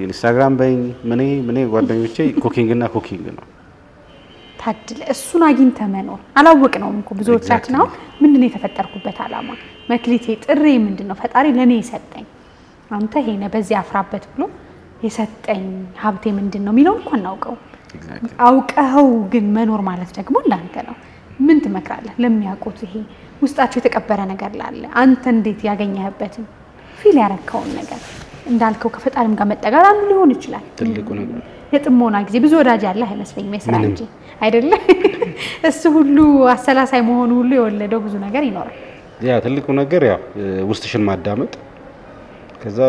ኢንስታግራም በይኝ ምን ጓደኞቼ ኩኪንግ ነው ታድለ እሱን አግኝተ መኖር አላወቅነውም እኮ ብዙዎቻችን ነው ምንድነው የተፈጠርኩበት አላማ መክሊቴ ጥሪ ምንድነው ፈጣሪ ለኔ ይሰጠኝ አንተ ሄነ በዚህ አፍራበት ብሎ የሰጠኝ ሀብቴ ምንድነው ሚለው እንኳን እናውቀው አውቀው ግን መኖር ማለት ደግሞ እንዳንተ ነው ምን ትመክራለህ ለሚያውቁት ይሄ ውስጣቸው የተቀበረ ነገር ላለ አንተ እንዴት ያገኘህበት ፊል ያረከውን ነገር እንዳልከው ከፈጣሪም ጋር መጠጋት አንዱ ሊሆን ይችላል ትልቁ ነገር የጥሞና ጊዜ ብዙ ወዳጅ ያለህ አይመስለኝም የስራ እንጂ አይደለ እሱ ሁሉ አሰላሳይ መሆኑ ሁሉ የወለደው ብዙ ነገር ይኖራል ያ ትልቁ ነገር ያ ውስጥሽን ማዳመጥ ከዛ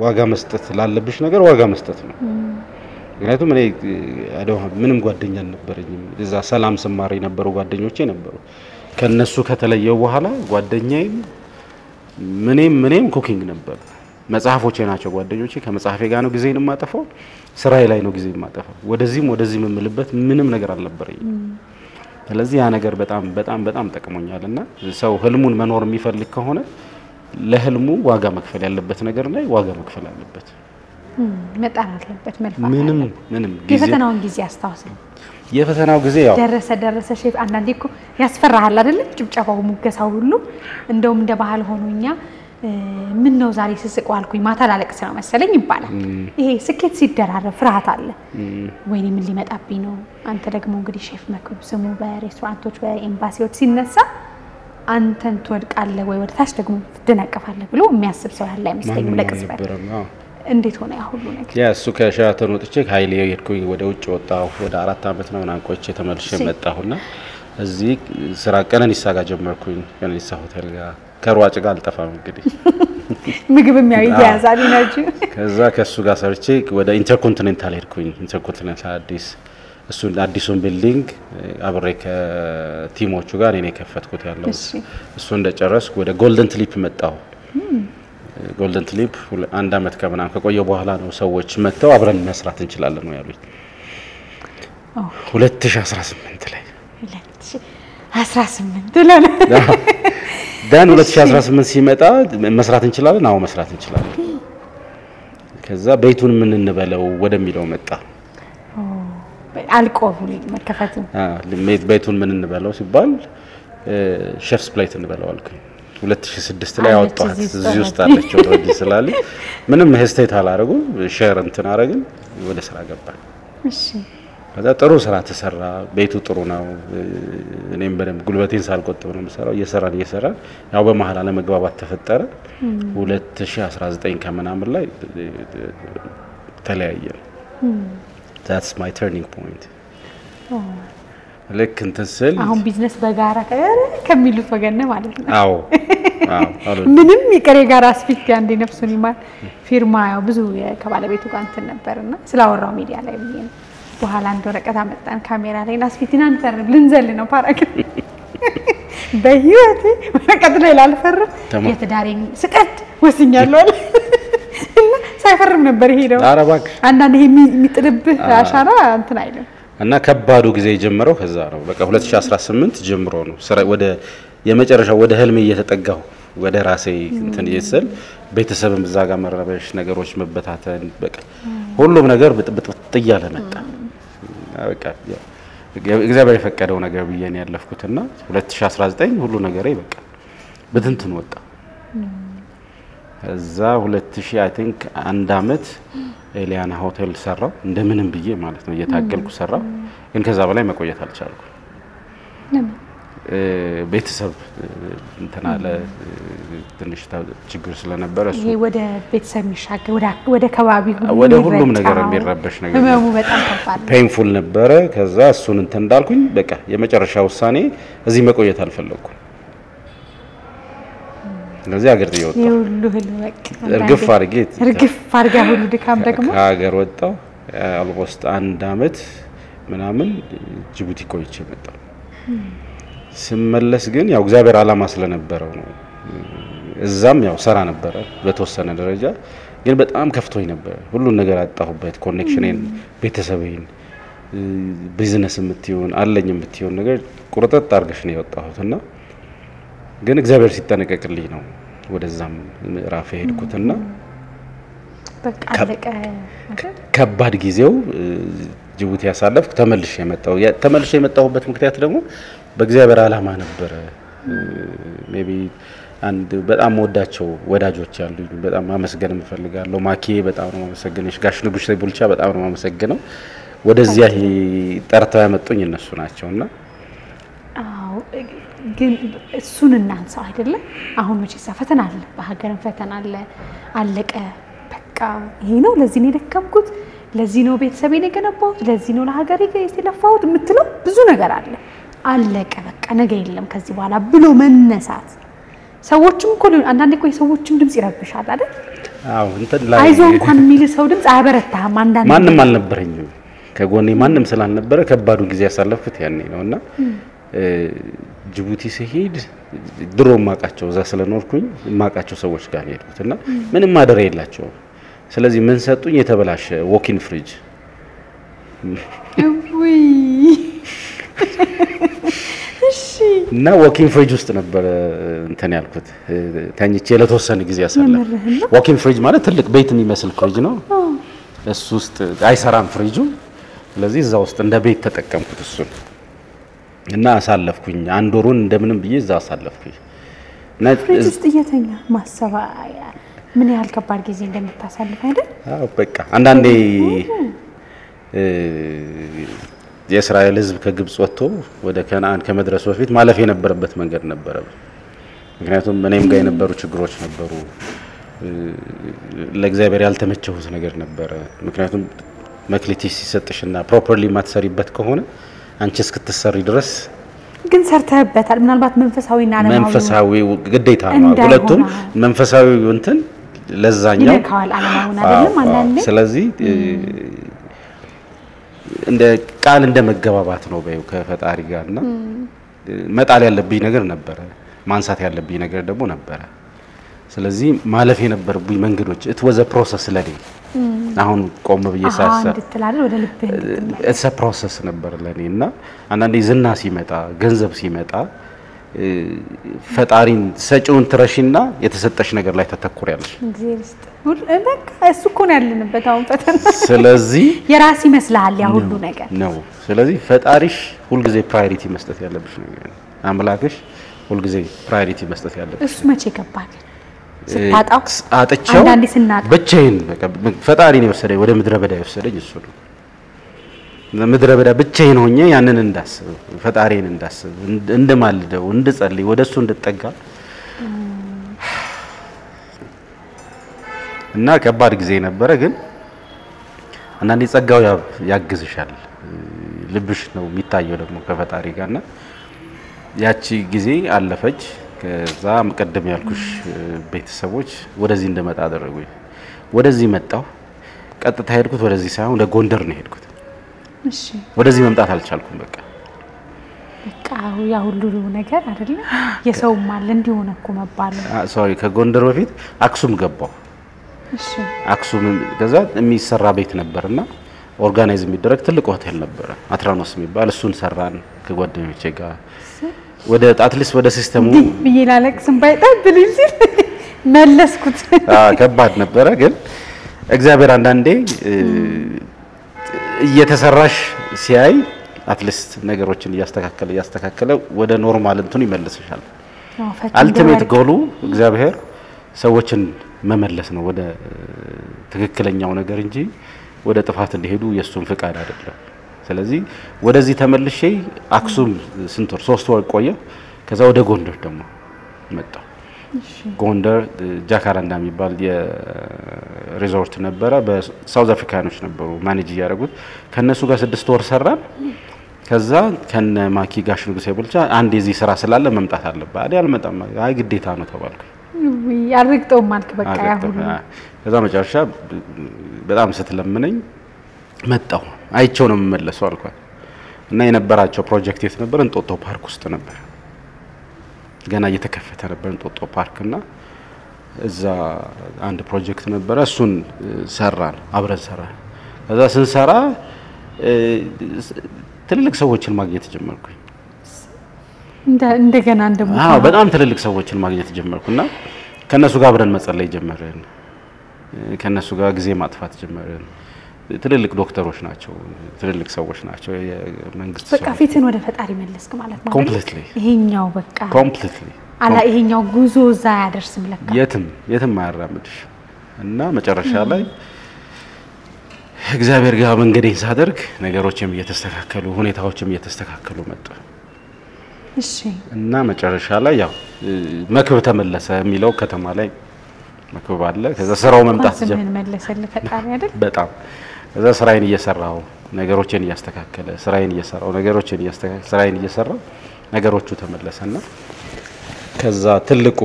ዋጋ መስጠት ላለብሽ ነገር ዋጋ መስጠት ነው ምክንያቱም እኔ ምንም ጓደኛ አልነበረኝም እዛ ሰላም ስማር የነበሩ ጓደኞቼ ነበሩ ከነሱ ከተለየው በኋላ ጓደኛዬ ምንም ኩኪንግ ነበር መጽሐፎቼ ናቸው ጓደኞቼ ከመጽሐፌ ጋር ነው ጊዜን ማጠፋው ስራዬ ላይ ነው ጊዜን ማጠፋው ወደዚህም የምልበት ምንም ነገር አልነበረኝም ስለዚህ ያ ነገር በጣም ጠቅሞኛልና ሰው ህልሙን መኖር የሚፈልግ ከሆነ ለህልሙ ዋጋ መክፈል ያለበት ነገር ላይ ዋጋ መክፈል አለበት መጣር አለበት መልፋት ምንም የፈተናውን ጊዜ አስተዋውሰን የፈተናው ጊዜ ያው ደረሰ ሼፍ አንዳንዴ እኮ ያስፈራሃል አይደል ጭብጨባው ሙገሳው ሁሉ እንደውም እንደ ባህል ሆኖኛ ምን ነው ዛሬ ስስቀው አልኩኝ ማታ ላለቅስ ነው መሰለኝ ይባላል ይሄ ስኬት ሲደራረብ ፍርሃት አለ ወይኔ ምን ሊመጣብኝ ነው አንተ ደግሞ እንግዲህ ሼፍ መክብብ ስሙ በሬስቶራንቶች በኤምባሲዎች ሲነሳ አንተን ትወድቃለህ ወይ ወደታች ደግሞ ትደነቀፋለህ ብሎ የሚያስብ ሰው ያለ አይመስለኝም ለቅጽበት እንዴት ሆነ ያ ሁሉ ነገር ያ እሱ ከሻተን ወጥቼ ኃይሌ የሄድኩኝ ወደ ውጭ ወጣሁ ወደ 4 አመት ነው አንቆቼ ተመልሼ መጣሁና እዚህ ስራ ቀነኒሳ ጋር ጀመርኩኝ ቀነኒሳ ሆቴል ጋር ከሯጭ ጋር አልጠፋም እንግዲህ ምግብም ያው ይያዛል ኢነርጂ ከዛ ከሱ ጋር ሰርቼ ወደ ኢንተርኮንቲኔንታል ሄድኩኝ ኢንተርኮንቲኔንታል አዲሱን ቢልዲንግ አብሬ ከቲሞቹ ጋር እኔ ከፈትኩት ያለው እሱ እንደጨረስኩ ወደ ጎልደን ትሊፕ መጣሁ ጎልደን ትሊፕ 1 አመት ከምናምን ከቆየ በኋላ ነው ሰዎች መተው አብረን መስራት እንችላለን ነው ያሉኝ 2018 ላይ 2018 ለለ ዳን 2018 ሲመጣ መስራት እንችላለን አው መስራት እንችላለን ከዛ ቤቱን ምን እንበለው ወደሚለው መጣ አልቆቡ መከፈቱ ቤቱን ምን እንበለው ሲባል ሼፍስ ፕሌት እንበለው አልኩኝ 2006 ላይ አወጣሁት እዚህ ውስጥ አለችው ወዲህ ስላለ ምንም ሄስቴት አላረጉ ሼር እንትን አረግን ወደ ስራ ገባን እሺ ከዛ ጥሩ ስራ ተሰራ ቤቱ ጥሩ ነው እኔም በደም ጉልበቴን ሳልቆጥብ ነው የምሰራው እየሰራን ያው በመሃል አለ መግባባት ተፈጠረ 2019 ከምናምን ላይ ተለያየን that's my turning point ልክ እንትን ስል አሁን ቢዝነስ በጋራ ከሚሉት ወገን ማለት ነው አዎ ምንም ይቀር የጋራ ስፒክ አንዴ ነፍሱን ይማር ፊርማ ያው ብዙ ከባለቤቱ ጋር እንትን ነበርና ስላወራው ሚዲያ ላይ ብዬ ነው በኋላ አንድ ወረቀት አመጣን ካሜራ ላይ ናስፊቲና አንፈርም ልንዘል ነው ፓራክ በህይወቴ ወረቀት ላይ ላልፈርም የትዳሬን ስቀት ወስኛለሁ እና ሳይፈርም ነበር ሄደው አረባክ አንዳንዴ የሚጥልብህ አሻራ እንትን አይደለም እና ከባዱ ጊዜ ጀመረው ከዛ ነው በቃ 2018 ጀምሮ ነው ስራ ወደ የመጨረሻው ወደ ህልም እየተጠጋው ወደ ራሴ እንትን እየሰል ቤተሰብም እዛ ጋር መረበሽ ነገሮች መበታተን በቃ ሁሉም ነገር ብጥብጥ እያለ መጣ በቃ እግዚአብሔር የፈቀደው ነገር ብዬን ያለፍኩትና 2019 ሁሉ ነገሬ በቃ በትንትን ወጣ እዛ 2000 አይ ቲንክ 1 አመት ኤሊያና ሆቴል ሰራው እንደምንም ብዬ ማለት ነው እየታገልኩ ሰራው ግን ከዛ በላይ መቆየት አልቻልኩም ቤተሰብ እንተናለ ትንሽ ችግር ስለነበረ እሱ ይሄ ወደ ቤተሰብ የሚሻገር ወደ ከባቢ ወደ ሁሉም ነገር የሚረበሽ ነገር ህመሙ በጣም ከባድ ፔንፉል ነበረ ከዛ እሱን እንትን እንዳልኩኝ በቃ የመጨረሻ ውሳኔ እዚህ መቆየት አልፈለኩም ስለዚህ ሀገር ይወጣ ይሁሉ ህል በቃ እርግፍ አድርጋ ሁሉ ድካም ደግሞ ሀገር ወጣው አልሞስት 1 አመት ምናምን ጅቡቲ ቆይቼ መጣሁ ስመለስ ግን ያው እግዚአብሔር አላማ ስለነበረው ነው እዛም ያው ሰራ ነበር በተወሰነ ደረጃ ግን በጣም ከፍቶኝ ነበር ሁሉ ነገር አጣሁበት ኮኔክሽኔን ቤተሰቤን ቢዝነስ የምትይውን አለኝ የምትይውን ነገር ቁርጥጥ አድርገሽ ነው የወጣሁትና ግን እግዚአብሔር ሲጠነቀቅልኝ ነው ወደዛም ምዕራፍ ሄድኩትና በቃ አለቀ ከባድ ጊዜው ጅቡቲ ያሳለፍኩ ተመልሼ የመጣሁበት ምክንያት ደግሞ በእግዚአብሔር አላማ ነበር ሜቢ አንድ በጣም ወዳቸው ወዳጆች አሉኝ በጣም ማመስገን እንፈልጋለሁ ማኪዬ በጣም ነው ማመሰግነሽ ጋሽ ንጉስ ቡልቻ በጣም ነው ማመሰግነው ወደዚያ ጠርተው ያመጡኝ እነሱ ናቸውና አዎ ግን እሱን እናንሳው አይደለም አሁን መቼ ፈተና አለ በሀገርን ፈተና አለ አለቀ በቃ ይሄ ነው ለዚህ ነው ደከምኩት ለዚህ ነው ቤተሰቤን የገነባሁት ለዚህ ነው ለሀገሬ የለፋሁት የምትለው ብዙ ነገር አለ አለቀ በቃ ነገ የለም ከዚህ በኋላ ብሎ መነሳት ሰዎችም እኮ አንዳንዴ እኮ የሰዎችም ድምጽ ይረብሻል አይደል አዎ እንትን ላይ አይዞ እንኳን የሚል ሰው ድምጽ አያበረታም አንዳንዴ ማንንም አልነበረኝም ከጎኔ ማንንም ስላልነበረ ከባዱ ጊዜ ያሳለፍኩት ያኔ ነውና ጅቡቲ ሲሄድ ድሮ ማቃቸው እዛ ስለኖርኩኝ ማቃቸው ሰዎች ጋር ሄድኩትና ምንም ማደረ የላቸው ስለዚህ ምን ሰጡኝ የተበላሸ ዎኪን ፍሪጅ ወይ እሺ እና ዎኪን ፍሪጅ ውስጥ ነበር እንትን ያልኩት ታኝቼ ለተወሰነ ጊዜ ያሳለፍ ዎኪን ፍሪጅ ማለት ትልቅ ቤት የሚመስል ፍሪጅ ነው እሱ ውስጥ አይሰራም ፍሪጁ ስለዚህ እዛ ውስጥ እንደ ቤት ተጠቀምኩት እሱን እና አሳለፍኩኝ አንድ ወሩን እንደምንም ብዬ እዛ አሳለፍኩኝ እና ፍሪጅ ውስጥ እየተኛ ማሰባ ምን ያህል ከባድ ጊዜ እንደምታሳልፍ አይደል አዎ በቃ አንዳንዴ የእስራኤል ህዝብ ከግብጽ ወጥቶ ወደ ከነዓን ከመድረሱ በፊት ማለፍ የነበረበት መንገድ ነበር ምክንያቱም እኔም ጋር የነበሩ ችግሮች ነበሩ ለእግዚአብሔር ያልተመቸሁት ነገር ነበር ምክንያቱም መክሊትሽ ሲሰጥሽና ፕሮፐርሊ ማትሰሪበት ከሆነ አንቺ እስክትሰሪ ድረስ ግን ሰርተህበታል ምናልባት መንፈሳዊና ዓለማዊ መንፈሳዊ ግዴታ ነው ሁለቱም መንፈሳዊ እንትን ለዛኛው ይነካዋል ዓለማዊና አይደለም አንዳንዴ ስለዚህ እንደ ቃል እንደ መገባባት ነው በዩ ከፈጣሪ ጋርና መጣል ያለብኝ ነገር ነበር ማንሳት ያለብኝ ነገር ደግሞ ነበር ስለዚህ ማለፍ የነበረብኝ መንገዶች it was a process ለኔ አሁን ቆም በየሳሳ እንድትላል ወደ ልብህ it's a process ነበር ለኔና አንዳንዴ ዝና ሲመጣ ገንዘብ ሲመጣ ፈጣሪን ሰጪውን ትረሽና የተሰጠሽ ነገር ላይ ተተኩሪያለሽ እግዚአብሔር በቃ እሱ እኮ ነው ያለንበት አሁን ፈተና ስለዚህ የራስ ይመስላል ያ ሁሉ ነገር ነው ስለዚህ ፈጣሪሽ ሁሉ ጊዜ ፕራዮሪቲ መስጠት ያለብሽ ነገር ነው አምላክሽ ሁሉ ጊዜ ፕራዮሪቲ መስጠት ያለብሽ እሱ መቼ ገባክ ስታጣው አጥቻው አንዳንዴ ስናጣ ብቻዬን በቃ ፈጣሪ ነው ወሰደኝ ወደ ምድረ በዳ ወሰደኝ እሱ ነው ምድረ በዳ ብቻዬን ሆኜ ያንን እንዳስብ ፈጣሪን እንዳስብ እንደማልደው እንድጸልይ ወደሱ እንድጠጋ እና ከባድ ጊዜ ነበር ግን አንዳንዴ ጸጋው ያግዝሻል ልብሽ ነው የሚታየው ደግሞ ከፈጣሪ ጋርና ያቺ ጊዜ አለፈች ከዛ መቀደም ያልኩሽ ቤተሰቦች ወደዚህ እንደመጣ አደረጉኝ ወደዚህ መጣው ቀጥታ ሄድኩት ወደዚህ ሳይሆን ወደ ጎንደር ነው ሄድኩት እሺ ወደዚህ መምጣት አልቻልኩም በቃ ያ ሁሉ ነገር አይደለም የሰው ማል እንዲሆነ እኮ መባል ሶሪ ከጎንደር በፊት አክሱም ገባው እሺ አክሱም ከዛ የሚሰራ ቤት ነበርና ኦርጋናይዝ የሚደረግ ትልቅ ሆቴል ነበር አትራኖስ የሚባል እሱን ሰራን ከጓደኞቼ ጋር ወደ አትሊስት ወደ ሲስተሙ ቢላልክስም ባይጣብልኝ ሲል መለስኩት ከባድ ነበር ግን እግዚአብሔር አንዳንዴ እየተሰራሽ ሲያይ አትሊስት ነገሮችን ያስተካከለ ወደ ኖርማል እንትን ይመልስሻል አልቲሜት ጎሉ እግዚአብሔር ሰዎችን መመለስ ነው ወደ ትክክለኛው ነገር እንጂ ወደ ጥፋት እንዲሄዱ የሱን ፍቃድ አይደለም ስለዚህ ወደዚህ ተመልሼ አክሱም ስንት ወር 3 ወር ቆየሁ። ከዛ ወደ ጎንደር ደግሞ መጣሁ። ጎንደር ጃካራንዳ የሚባል የሪዞርት ነበረ። በሳውዝ አፍሪካኖች ነበሩ ማኔጅ ያደረጉት። ከነሱ ጋር 6 ወር ሰራን። ከዛ ከነ ማኪ ጋሽ ንጉሴ ቡልቻ አንድ የዚህ ስራ ስላለ መምጣት አለበት አይደል? አልመጣም። አይ ግዴታ ነው ተባልኩ። ያርግጠው ማልክ በቃ ያሁን ከዛ መጨረሻ በጣም ስትለምነኝ መጣሁ። አይቼው ነው የምመለሰው አልኳት እና የነበራቸው ፕሮጀክት የት ነበር? እንጦጦ ፓርክ ውስጥ ነበር። ገና እየተከፈተ ነበር እንጦጦ ፓርክ እና እዛ አንድ ፕሮጀክት ነበረ። እሱን ሰራን፣ አብረን ሰራን። ከዛ ስንሰራ ትልልቅ ሰዎችን ማግኘት ጀመርኩኝ። እንደገና እንደሞታ በጣም ትልልቅ ሰዎችን ማግኘት ጀመርኩና ከነሱ ጋር አብረን መጸለይ ጀመርን። ከነሱ ጋር ጊዜ ማጥፋት ጀመርን። ትልልቅ ዶክተሮች ናቸው፣ ትልልቅ ሰዎች ናቸው። የመንግስት በቃ ፊትን ወደ ፈጣሪ መለስክ ማለት ነው። ኮምፕሊትሊ ይሄኛው በቃ ኮምፕሊትሊ ይሄኛው ጉዞ እዛ ያደርስም ለካ የትም አያራምድሽ እና መጨረሻ ላይ እግዚአብሔር ጋር መንገዴን ሳደርግ ነገሮችም እየተስተካከሉ ሁኔታዎችም እየተስተካከሉ መጡ። እሺ እና መጨረሻ ላይ ያው መክብብ ተመለሰ የሚለው ከተማ ላይ መክብብ አለ። ከዛ ስራው መምጣት ጀመረ። ምን መለሰልህ ፈጣሪ አይደል? በጣም ከዛ ስራዬን እየሰራው ነገሮችን እያስተካከለ ስራዬን እየሰራው ነገሮችን እያስተካከለ ስራዬን እየሰራው ነገሮቹ ተመለሰና ከዛ ትልቁ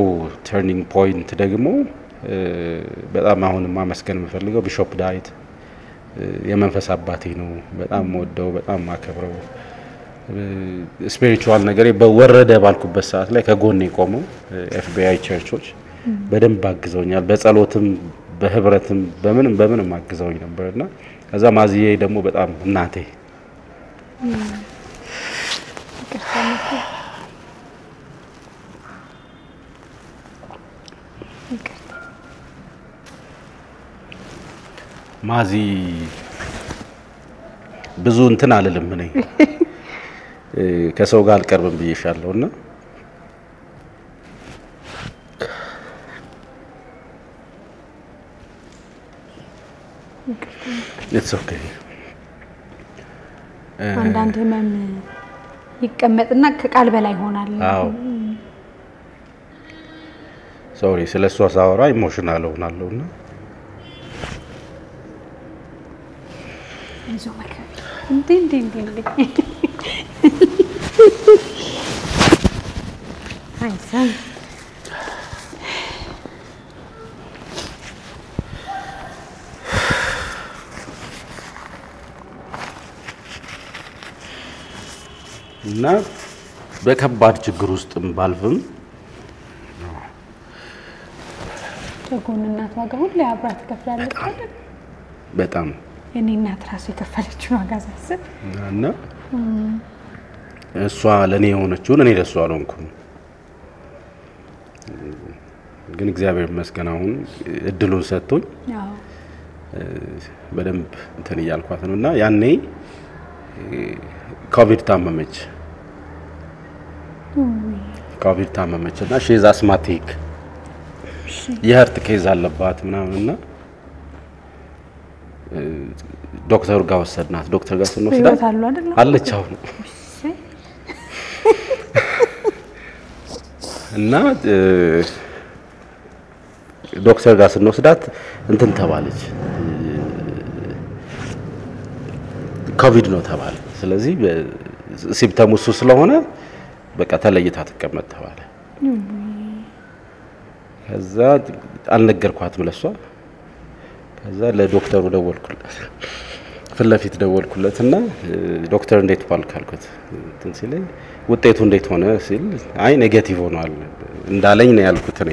ተርኒንግ ፖይንት ደግሞ በጣም አሁን ማመስገን የምፈልገው ቢሾፕ ዳዊት የመንፈስ አባቴ ነው። በጣም ወደው በጣም ማከብረው ስፒሪቹዋል ነገር በወረደ ባልኩበት ሰዓት ላይ ከጎኔ ቆመው ኤፍቢአይ ቸርቾች በደንብ አግዘውኛል። በጸሎትም በህብረትም በምንም አግዘውኝ ነበርና ከዛ ማዚዬ ደግሞ በጣም እናቴ ማዚ ብዙ እንትን አልልም እኔ ከሰው ጋር አልቀርብም ብዬሻለሁና it's okay አንዳንድ ህመም ይቀመጥና ከቃል በላይ ይሆናል። አዎ ሶሪ ስለሷ ሳወራ ኢሞሽናል ሆናለሁና ይዞ ማከ እንዴ አይሰን እና በከባድ ችግር ውስጥም ባልፍም ከጎንናት ዋጋ ሁሉ አብራት ከፍላለች አይደል? በጣም የኔ እናት ራሱ የከፈለችው ዋጋ ሳስብ እና እሷ ለኔ የሆነችውን እኔ ለሷ አልሆንኩም። ግን እግዚአብሔር ይመስገን አሁን እድሉን ሰጥቶኝ በደንብ እንትን እያልኳት ነውና ያኔ ኮቪድ ታመመችና ሺዝ አስማቲክ የሀርት ኬዝ አለባት ምናምንና ዶክተሩ ጋር ወሰድናት። ዶክተር ጋር ስንወስዳት አለች አሁን እና ዶክተር ጋር ስንወስዳት እንትን ተባለች ኮቪድ ነው ተባለ። ስለዚህ ሲምፕተሙ እሱ ስለሆነ በቃ ተለይታ ተቀመጥ ተባለ። ከዛ አልነገርኳትም ለሷ። ከዛ ለዶክተሩ ደወልኩለት ፍለፊት ደወልኩለትና ዶክተር እንዴት ዋልክ አልኩት። እንትን ሲለኝ ውጤቱ እንዴት ሆነ ሲል አይ ኔጌቲቭ ሆኗል እንዳለኝ ነው ያልኩት። እኔ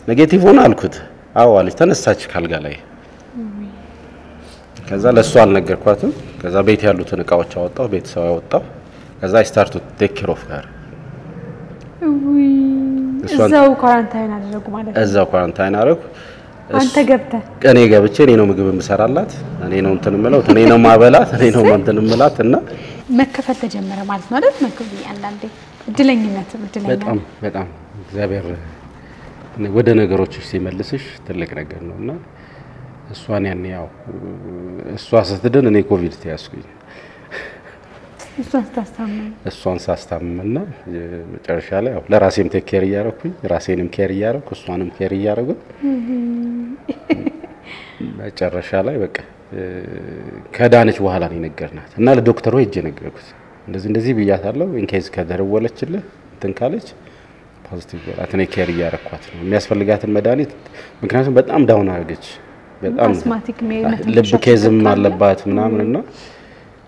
ኔጌቲቭ ሆነ አልኩት። አዎ አለች። ተነሳች ካልጋ ላይ። ከዛ ለሷ አልነገርኳትም። ከዛ ቤት ያሉትን እቃዎች አወጣው፣ ቤተሰብ አወጣው። ከዛ አይ ስታርት ቱ ቴክ ኬር ኦፍ ሄር። እዛው ኳራንታይን አደረጉ ማለት ነው። እዛው ኳራንታይን አደረጉ። አንተ ገብተህ እኔ ገብቼ እኔ ነው ምግብ የምሰራላት፣ እኔ ነው እንትን የምለው፣ እኔ ነው ማበላት፣ እኔ ነው እንትን የምላት እና መከፈል ተጀመረ ማለት ነው አይደል? መክብብ አንዳንዴ እድለኝነት በጣም እግዚአብሔር ወደ ነገሮች ሲመልስሽ ትልቅ ነገር ነውና እሷን ያኔ ያው እሷ ስትድን እኔ ኮቪድ ተያዝኩኝ። እሷን ሳስታምምና መጨረሻ ላይ ያው ለራሴም ቴክ ኬር እያረኩኝ ራሴንም ኬር እያረኩ እሷንም ኬር እያረኩ መጨረሻ ላይ በቃ ከዳነች በኋላ ነው ነገርናት እና ለዶክተሩ ሄጄ ነገርኩት እንደዚህ ብያታለሁ ኢንኬዝ ከደረወለችልህ እንትን ካለች ፖዚቲቭ አትኔ ኬር እያረኳት ነው የሚያስፈልጋትን መድኃኒት ምክንያቱም በጣም ዳውን አርገች በጣም ልብ ኬዝም አለባት ምናምንና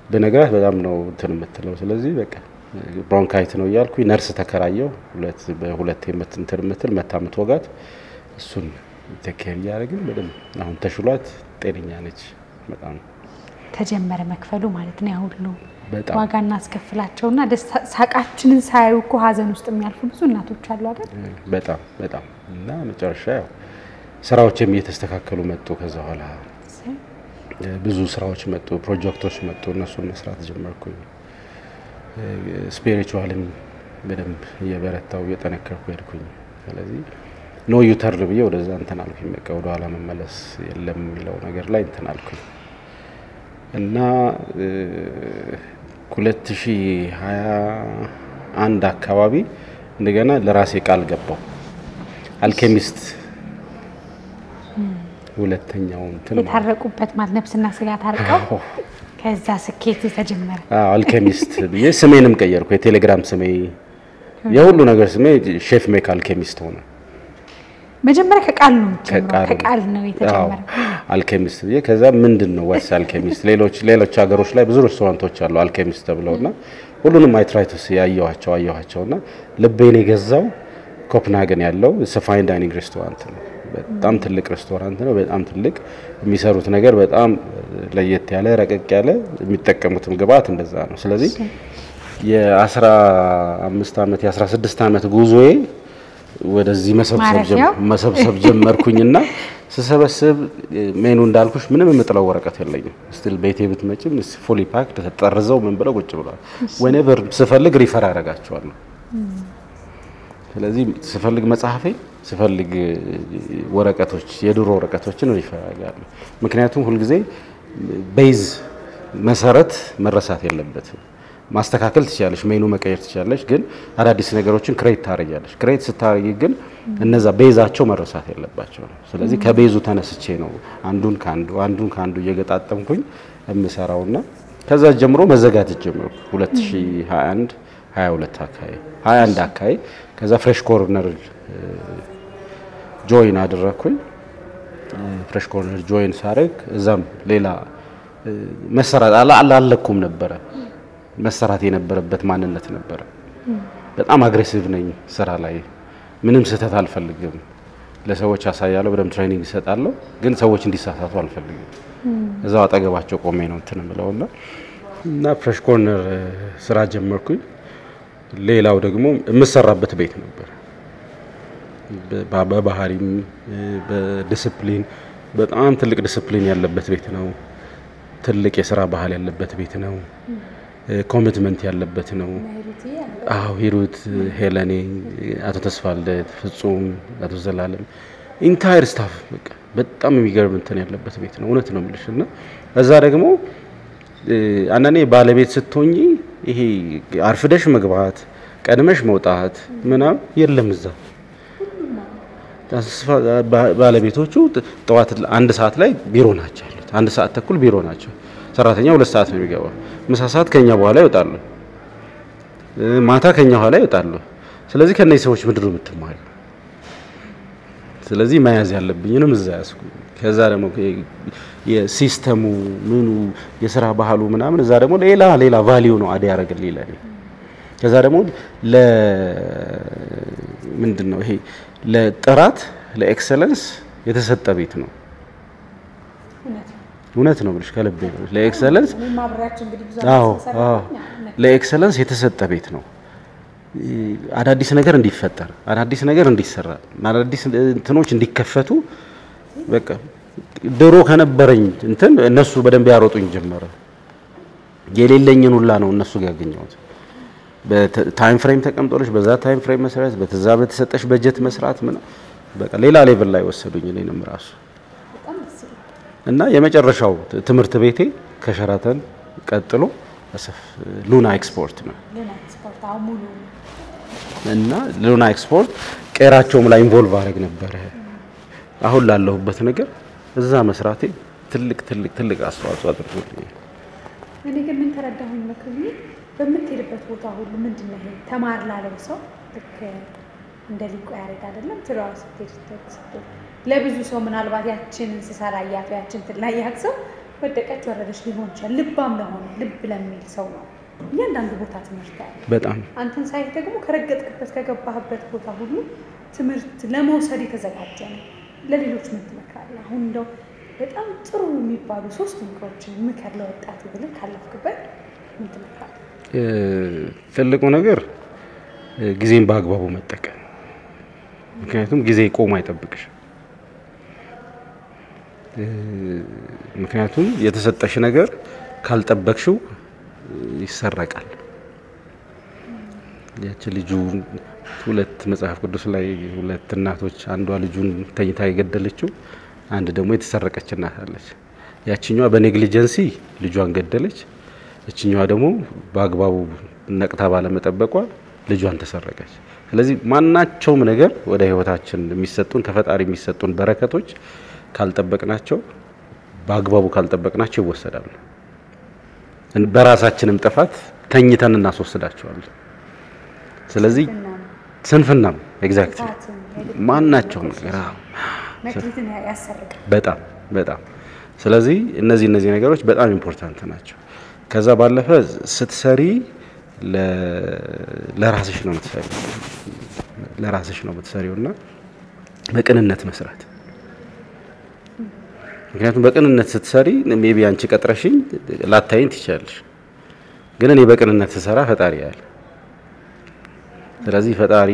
በነገራት በጣም ነው እንትን የምትለው ስለዚህ በቃ ብሮንካይት ነው ያልኩኝ ነርስ ተከራየው በሁለት እንትን የምትል መታምት ወጋት እሱን ተከር ያረግን በደም አሁን ተሽሏት ጤነኛ ነች በጣም ተጀመረ መክፈሉ ማለት ነው ያሁሉ ዋጋና አስከፍላቸውና ሳቃችንን ሳያዩ እኮ ሀዘን ውስጥ የሚያልፉ ብዙ እናቶች አሉ አይደል በጣም እና መጨረሻ ያው ስራዎችም እየተስተካከሉ መጡ ከዛ በኋላ ብዙ ስራዎች መጡ ፕሮጀክቶች መጡ እነሱን መስራት ጀመርኩኝ ስፒሪቹዋልም በደንብ እየበረታው እየጠነከርኩ ሄድኩኝ ስለዚህ ኖ ዩተርን ብዬ ወደዛ እንትን አልኩኝ በቃ ወደ ኋላ መመለስ የለም የሚለው ነገር ላይ እንትን አልኩኝ እና 2021 አካባቢ እንደገና ለራሴ ቃል ገባው አልኬሚስት ሁለተኛው እንትን የታረቁበት ማለት ነፍስና ስጋ ታርቀው ከዛ ስኬት ተጀመረ አልኬሚስት ብዬ ስሜንም ቀየርኩ የቴሌግራም ስሜ የሁሉ ነገር ስሜ ሼፍ ሜክ አልኬሚስት ሆነ መጀመሪያ ከቃል ነው የተጀመረው አልኬሚስት ብዬ ከዛ ምንድነው ዋስ አልኬሚስት ሌሎች ሀገሮች ላይ ብዙ ሬስቶራንቶች አሉ አልኬሚስት ተብለውና ሁሉንም አይትራይትስ ያያዋቸውና ልቤን የገዛው ኮፕንሃገን ያለው ፋይን ዳይኒንግ ሬስቶራንት ነው በጣም ትልቅ ሬስቶራንት ነው በጣም ትልቅ የሚሰሩት ነገር በጣም ለየት ያለ ረቀቅ ያለ የሚጠቀሙትም ግብአት እንደዛ ነው ስለዚህ የ15 አመት የ16 አመት ጉዞዬ ወደዚህ መሰብሰብ ጀመርኩኝና ስሰበስብ ሜኑ እንዳልኩሽ ምንም የምጥለው ወረቀት የለኝም ስቲል ቤቴ ብትመጪም ፉሊ ፓክድ ተጠርዘው ምን ብለው ቁጭ ብሏል whenever ስፈልግ ሪፈር አደርጋቸዋለሁ ስለዚህ ስፈልግ መጽሐፌ ስፈልግ ወረቀቶች የድሮ ወረቀቶችን ሪፈር አደርጋለሁ ምክንያቱም ሁሉ ጊዜ ቤዝ መሰረት መረሳት የለበትም ማስተካከል ትችላለሽ ሜኑ መቀየር ትችላለሽ ግን አዳዲስ ነገሮችን ክሬት ታረጋለሽ ክሬት ስታረጊ ግን እነዛ ቤዛቸው መረሳት የለባቸው ስለዚህ ከቤዙ ተነስቼ ነው አንዱን ካንዱ እየገጣጠምኩኝ እምሰራውና ከዛ ጀምሮ መዘጋጀት ጀመርኩ 2021 22 አካባቢ ከዛ ፍሬሽ ኮርነር ጆይን አደረኩኝ ፍሬሽ ኮርነር ጆይን ሳረግ እዛም ሌላ መሰራት አላለኩም ነበር መሰራት የነበረበት ማንነት ነበር በጣም አግሬሲቭ ነኝ ስራ ላይ ምንም ስህተት አልፈልግም ለሰዎች አሳያለሁ በደም ትሬኒንግ እሰጣለሁ ግን ሰዎች እንዲሳሳቱ አልፈልግም እዛው አጠገባቸው ቆሜ ነው እንትን ምለውና እና ፍሬሽ ኮርነር ስራ ጀመርኩኝ ሌላው ደግሞ የምሰራበት ቤት ነበር በባህሪም በዲሲፕሊን በጣም ትልቅ ዲሲፕሊን ያለበት ቤት ነው ትልቅ የሥራ ባህል ያለበት ቤት ነው ኮሚትመንት ያለበት ነው ሂሩት ሄለኔ አቶ ተስፋልደት ፍጹም አቶ ዘላለም ኢንታየር ስታፍ በጣም የሚገርም እንትን ያለበት ቤት ነው እውነት ነው የምልሽና እዛ ደግሞ አንዳንዴ ባለቤት ስትሆኚ ይሄ አርፍደሽ መግባት ቀድመሽ መውጣት ምናም የለም እዛ ባለቤቶቹ ጠዋት 1 ሰዓት ላይ ቢሮ ናቸው ያሉት 1 ሰዓት ተኩል ቢሮ ናቸው ሰራተኛው 2 ሰዓት ነው የሚገባው ምሳ ሰዓት ከኛ በኋላ ይወጣሉ ማታ ከኛ በኋላ ይወጣሉ ስለዚህ ከነዚህ ሰዎች ምድሩ የምትማሩ ስለዚህ መያዝ ያለብኝንም እዛ ያስኩ ከዛ ደግሞ የሲስተሙ ምኑ የሥራ ባህሉ ምናምን እዛ ደግሞ ሌላ ቫልዩ ነው አደ ያረጋግልኝ ለኔ ከዛ ደግሞ ምንድነው ይሄ ለጥራት ለኤክሰለንስ የተሰጠ ቤት ነው እውነት ነው ብለሽ ከልቤ ነው ለኤክሰለንስ ለኤክሰለንስ የተሰጠ ቤት ነው አዳዲስ ነገር እንዲፈጠር አዳዲስ ነገር እንዲሰራ አዳዲስ እንትኖች እንዲከፈቱ በቃ ድሮ ከነበረኝ እንትን እነሱ በደንብ ያሮጡኝ ጀመረ የሌለኝን ሁላ ነው እነሱ ጋር ያገኘሁት በታይም ፍሬም ተቀምጦልሽ በዛ ታይም ፍሬም መስራት በተዛ በተሰጠሽ በጀት መስራት ምን በቃ ሌላ ሌቭል ላይ ወሰዱኝ እኔንም ራሱ እና የመጨረሻው ትምህርት ቤቴ ከሸራተን ቀጥሎ አሰፍ ሉና ኤክስፖርት ነው ሉና ኤክስፖርት አሙሉ እና ሉና ኤክስፖርት ቀራቸውም ላይ ኢንቮልቭ አድርግ ነበር አሁን ላለሁበት ነገር እዛ መስራቴ ትልቅ አስተዋጽኦ አድርጎልኛል እኔ ግን ምን ተረዳሁኝ መክብዬ በምትሄድበት ቦታ ሁሉ ምንድነው ይሄ ተማር ላለው ሰው ልክ እንደ ሊቆ ያሬድ አይደለም ትራስ ስትል ለብዙ ሰው ምናልባት ያችን እንስሳላያት ያችን ትላያት ሰው ወደቀች ወረደች ሊሆን ይችላል ልባም ለሆነ ልብ ለሚል ሰው ነው እያንዳንዱ ቦታ ትምህርት ያለ በጣም አንተን ሳይት ደግሞ ከረገጥክበት ከገባህበት ቦታ ሁሉ ትምህርት ለመውሰድ የተዘጋጀ ነው ለሌሎች ምን ትመክራለህ አሁን እንደው በጣም ጥሩ የሚባሉ ሶስት ምክሮችን ምከር ለወጣት ብለህ ካለፍክበት ምን ትመክራለህ ትልቁ ነገር ጊዜን በአግባቡ መጠቀም ምክንያቱም ጊዜ ቆሞ አይጠብቅሽ ምክንያቱም የተሰጠሽ ነገር ካልጠበቅሽው ይሰረቃል ያቺ ልጁ ሁለት መጽሐፍ ቅዱስ ላይ ሁለት እናቶች አንዷ ልጁን ተኝታ የገደለችው አንድ ደግሞ የተሰረቀች እናት አለች ያቺኛዋ በኔግሊጀንሲ ልጇን ገደለች እቺኛዋ ደግሞ በአግባቡ ነቅታ ባለ መጠበቋ ልጇን ተሰረቀች ስለዚህ ማናቸውም ነገር ወደ ህይወታችን የሚሰጡን ከፈጣሪ የሚሰጡን በረከቶች ካልጠበቅናቸው በአግባቡ ካልጠበቅናቸው ይወሰዳሉ በራሳችንም ጥፋት ተኝተን እናስወስዳቸዋለን ስለዚህ ስንፍና ኤግዛክትሊ ማናቸውም ነገር መክሊትን ያሰርቃል በጣም ስለዚህ እነዚህ ነገሮች በጣም ኢምፖርታንት ናቸው ከዛ ባለፈ ስትሰሪ ለራስሽ ነው የምትሰሪው ለራስሽ ነው የምትሰሪውና በቅንነት መስራት ምክንያቱም በቅንነት ስትሰሪ ሜቢ አንቺ ቀጥረሽኝ ላታይን ትችያለሽ ግን እኔ በቅንነት ስሰራ ፈጣሪ ያያል ስለዚህ ፈጣሪ